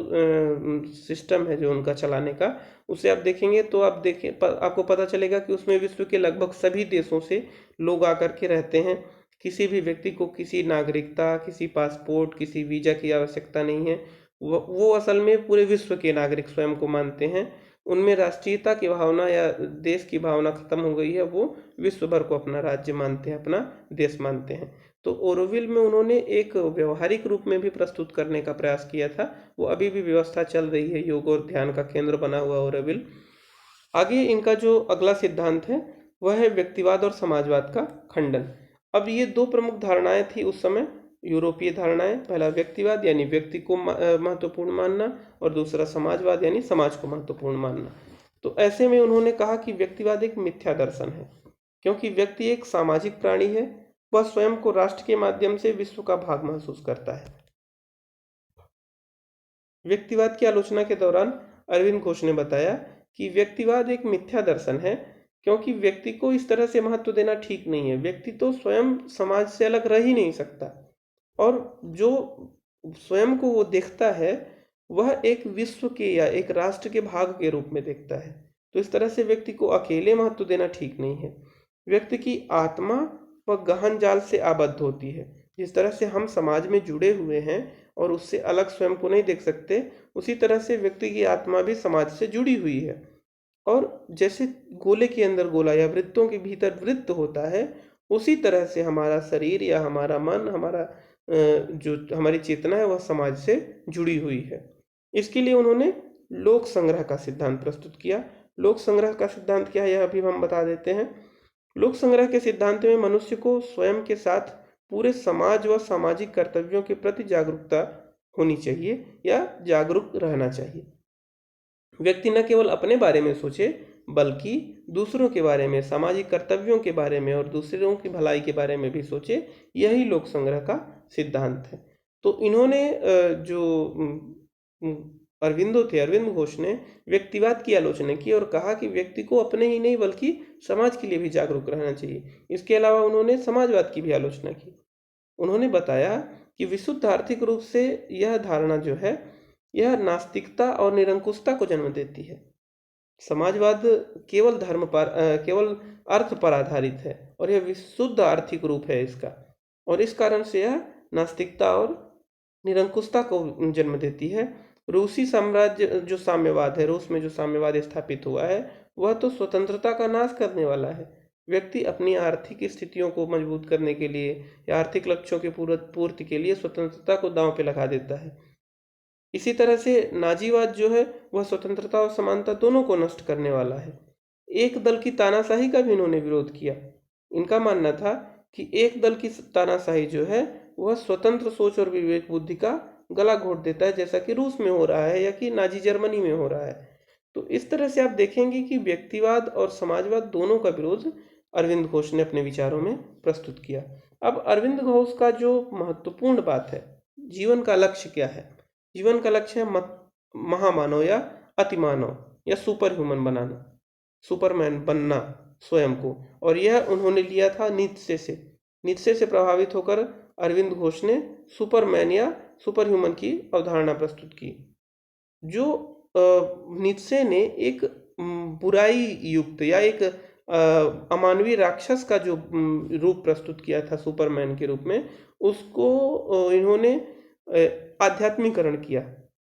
सिस्टम है जो उनका चलाने का, उसे आप देखेंगे तो आप आपको पता चलेगा कि उसमें विश्व के लगभग सभी देशों से लोग आकर के रहते हैं। किसी भी व्यक्ति को किसी नागरिकता, किसी पासपोर्ट, किसी वीजा की आवश्यकता नहीं है। वो असल में पूरे विश्व के नागरिक स्वयं को मानते हैं। उनमें राष्ट्रीयता की भावना या देश की भावना खत्म हो गई है, वो विश्व भर को अपना राज्य मानते हैं, अपना देश मानते हैं। तो ओरोविल में उन्होंने एक व्यवहारिक रूप में भी प्रस्तुत करने का प्रयास किया था। वो अभी भी व्यवस्था चल रही है, योग और ध्यान का केंद्र बना हुआ ओरोविल। आगे इनका जो अगला सिद्धांत है, वह है व्यक्तिवाद और समाजवाद का खंडन। अब ये 2 प्रमुख धारणाएं थी उस समय, यूरोपीय धारणाएं। पहला व्यक्तिवाद यानी व्यक्ति को महत्वपूर्ण मानना, और दूसरा समाजवाद यानी समाज को महत्वपूर्ण मानना। तो ऐसे में उन्होंने कहा कि व्यक्तिवाद एक मिथ्या दर्शन है, क्योंकि व्यक्ति एक सामाजिक प्राणी है, वह स्वयं को राष्ट्र के माध्यम से विश्व का भाग महसूस करता है। व्यक्तिवाद की आलोचना के दौरान अरविंद घोष ने बताया कि व्यक्तिवाद एक मिथ्या दर्शन है, क्योंकि व्यक्ति को इस तरह से महत्व देना ठीक नहीं है। व्यक्ति तो स्वयं समाज से अलग रह ही नहीं सकता, और जो स्वयं को वो देखता है वह एक विश्व के या एक राष्ट्र के भाग के रूप में देखता है। तो इस तरह से व्यक्ति को अकेले महत्व देना ठीक नहीं है। व्यक्ति की आत्मा वह गहन जाल से आबद्ध होती है। जिस तरह से हम समाज में जुड़े हुए हैं और उससे अलग स्वयं को नहीं देख सकते, उसी तरह से व्यक्ति की आत्मा भी समाज से जुड़ी हुई है। और जैसे गोले के अंदर गोला या वृत्तों के भीतर वृत्त होता है, उसी तरह से हमारा शरीर या हमारा मन, हमारा जो हमारी चेतना है, वह समाज से जुड़ी हुई है। इसके लिए उन्होंने लोक संग्रह का सिद्धांत प्रस्तुत किया। लोक संग्रह का सिद्धांत क्या है, यह अभी हम बता देते हैं। लोक संग्रह के सिद्धांत में मनुष्य को स्वयं के साथ पूरे समाज व सामाजिक कर्तव्यों के प्रति जागरूकता होनी चाहिए या जागरूक रहना चाहिए। व्यक्ति न केवल अपने बारे में सोचे, बल्कि दूसरों के बारे में, सामाजिक कर्तव्यों के बारे में और दूसरों की भलाई के बारे में भी सोचे। यही लोक संग्रह का सिद्धांत है। तो इन्होंने अरविंदो थे, अरविंद घोष ने व्यक्तिवाद की आलोचना की और कहा कि व्यक्ति को अपने ही नहीं बल्कि समाज के लिए भी जागरूक रहना चाहिए। इसके अलावा उन्होंने समाजवाद की भी आलोचना की। उन्होंने बताया कि विशुद्ध आर्थिक रूप से यह धारणा जो है, यह नास्तिकता और निरंकुशता को जन्म देती है। समाजवाद केवल केवल अर्थ पर आधारित है और यह विशुद्ध आर्थिक रूप है इसका, और इस कारण से यह नास्तिकता और निरंकुशता को जन्म देती है। रूसी साम्राज्य जो साम्यवाद है, रूस में जो साम्यवाद स्थापित हुआ है, वह तो स्वतंत्रता का नाश करने वाला है। व्यक्ति अपनी आर्थिक स्थितियों को मजबूत करने के लिए या आर्थिक लक्ष्यों की पूर्ति के लिए स्वतंत्रता को दांव पे लगा देता है। इसी तरह से नाजीवाद जो है, वह स्वतंत्रता और समानता दोनों को नष्ट करने वाला है। एक दल की तानाशाही का भी इन्होंने विरोध किया। इनका मानना था कि एक दल की तानाशाही जो है, वह स्वतंत्र सोच और विवेक बुद्धि का गला घोट देता है, जैसा कि रूस में हो रहा है या कि नाजी जर्मनी में हो रहा है। तो इस तरह से आप देखेंगे कि व्यक्तिवाद और समाजवाद दोनों का विरोध अरविंद घोष ने अपने विचारों में प्रस्तुत किया। अब अरविंद घोष का जो महत्वपूर्ण बात है, जीवन का लक्ष्य क्या है? जीवन का लक्ष्य है महामानव या अतिमानव या सुपर ह्यूमन बनाना, सुपरमैन बनना स्वयं को। और यह उन्होंने लिया था नीत्शे से। नीत्शे से प्रभावित होकर अरविंद घोष ने सुपरमैन या सुपर ह्यूमन की अवधारणा प्रस्तुत की। जो नीत्शे ने एक बुराई युक्त या एक अमानवीय राक्षस का जो रूप प्रस्तुत किया था सुपरमैन के रूप में, उसको इन्होंने आध्यात्मिकरण किया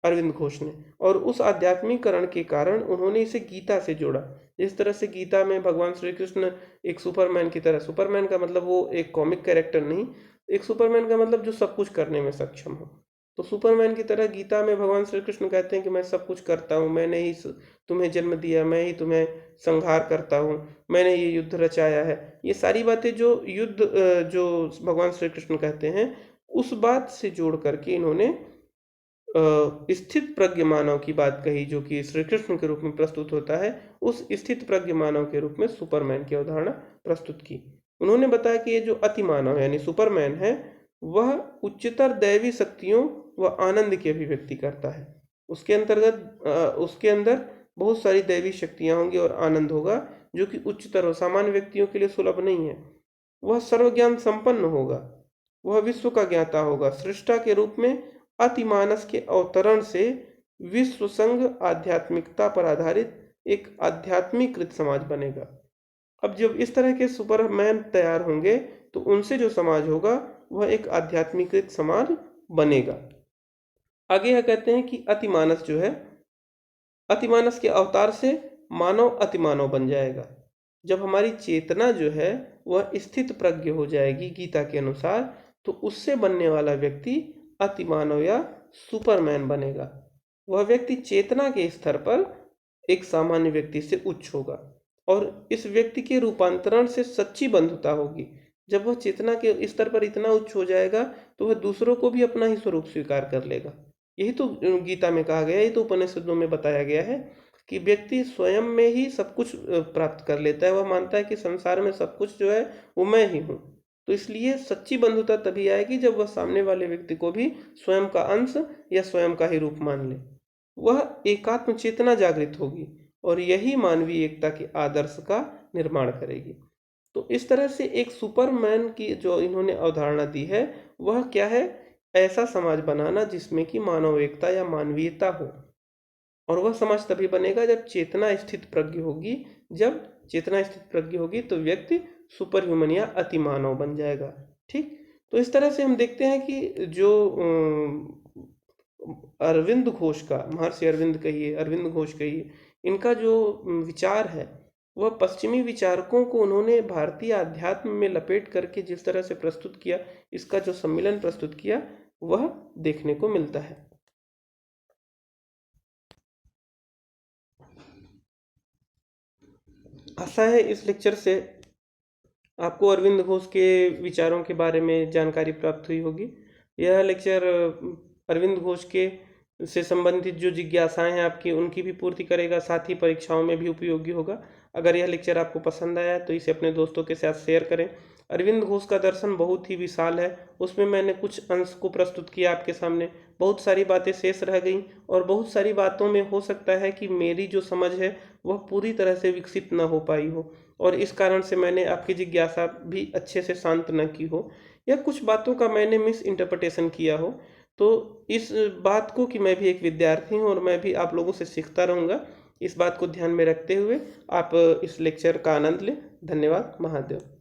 अरविंद घोष ने, और उस आध्यात्मिकरण के कारण उन्होंने इसे गीता से जोड़ा। जिस तरह से गीता में भगवान श्री कृष्ण एक सुपरमैन की तरह, सुपरमैन का मतलब वो एक कॉमिक कैरेक्टर नहीं, एक सुपरमैन का मतलब जो सब कुछ करने में सक्षम हो। तो सुपरमैन की तरह गीता में भगवान श्री कृष्ण कहते हैं कि मैं सब कुछ करता हूँ, मैंने ही तुम्हें जन्म दिया, मैं ही तुम्हें संहार करता हूँ, मैंने ये युद्ध रचाया है। ये सारी बातें जो जो भगवान श्री कृष्ण कहते हैं, उस बात से जोड़ करके इन्होंने स्थित प्रज्ञ मानव की बात कही, जो कि श्री कृष्ण के रूप में प्रस्तुत होता है। उस स्थित प्रज्ञ मानव के रूप में सुपरमैन की अवधारणा प्रस्तुत की। उन्होंने बताया कि ये जो अति मानव यानी सुपरमैन है, वह उच्चतर दैवी शक्तियों व आनंद की अभिव्यक्ति करता है। उसके अंदर बहुत सारी दैवी शक्तियां होंगी और आनंद होगा, जो कि उच्चतर और सामान्य व्यक्तियों के लिए सुलभ नहीं है। वह सर्वज्ञान संपन्न होगा, वह विश्व का ज्ञाता होगा। सृष्टा के रूप में अतिमानस के अवतरण से विश्व संघ आध्यात्मिकता पर आधारित एक आध्यात्मिकृत समाज बनेगा। अब जब इस तरह के सुपरमैन तैयार होंगे, तो उनसे जो समाज होगा वह एक आध्यात्मिकृत समाज बनेगा। आगे यह कहते हैं कि अतिमानस जो है, अतिमानस के अवतार से मानव अतिमानव बन जाएगा। जब हमारी चेतना जो है वह स्थित प्रज्ञ हो जाएगी गीता के अनुसार, तो उससे बनने वाला व्यक्ति अतिमानव या सुपरमैन बनेगा। वह व्यक्ति चेतना के स्तर पर एक सामान्य व्यक्ति से उच्च होगा, और इस व्यक्ति के रूपांतरण से सच्ची बंधुता होगी। जब वह चेतना के स्तर पर इतना उच्च हो जाएगा, तो वह दूसरों को भी अपना ही स्वरूप स्वीकार कर लेगा। यही तो गीता में कहा गया है, यही तो उपनिषदों में बताया गया है कि व्यक्ति स्वयं में ही सब कुछ प्राप्त कर लेता है। वह मानता है कि संसार में सब कुछ जो है वो मैं ही हूँ। तो इसलिए सच्ची बंधुता तभी आएगी जब वह सामने वाले व्यक्ति को भी स्वयं का अंश या स्वयं का ही रूप मान ले। वह एकात्म चेतना जागृत होगी, और यही मानवीय एकता के आदर्श का निर्माण करेगी। तो इस तरह से एक सुपरमैन की जो इन्होंने अवधारणा दी है वह क्या है, ऐसा समाज बनाना जिसमें कि मानव एकता या मानवीयता हो। और वह समाज तभी बनेगा जब चेतना स्थित प्रज्ञ होगी। जब चेतना स्थित प्रज्ञ होगी तो व्यक्ति सुपर ह्यूमन या अति मानव बन जाएगा। ठीक। तो इस तरह से हम देखते हैं कि जो अरविंद घोष का, महर्षि अरविंद कहिए, अरविंद घोष कहिए, इनका जो विचार है वह पश्चिमी विचारकों को उन्होंने भारतीय अध्यात्म में लपेट करके जिस तरह से प्रस्तुत किया, इसका जो सम्मिलन प्रस्तुत किया वह देखने को मिलता है। आशा है इस लेक्चर से आपको अरविंद घोष के विचारों के बारे में जानकारी प्राप्त हुई होगी। यह लेक्चर अरविंद घोष के से संबंधित जो जिज्ञासाएं हैं आपकी, उनकी भी पूर्ति करेगा, साथ ही परीक्षाओं में भी उपयोगी होगा। अगर यह लेक्चर आपको पसंद आया तो इसे अपने दोस्तों के साथ शेयर करें। अरविंद घोष का दर्शन बहुत ही विशाल है, उसमें मैंने कुछ अंश को प्रस्तुत किया आपके सामने। बहुत सारी बातें शेष रह गई और बहुत सारी बातों में हो सकता है कि मेरी जो समझ है वह पूरी तरह से विकसित न हो पाई हो, और इस कारण से मैंने आपकी जिज्ञासा भी अच्छे से शांत न की हो, या कुछ बातों का मैंने मिस इंटरप्रिटेशन किया हो। तो इस बात को कि मैं भी एक विद्यार्थी हूँ और मैं भी आप लोगों से सीखता रहूँगा, इस बात को ध्यान में रखते हुए आप इस लेक्चर का आनंद लें। धन्यवाद। महादेव।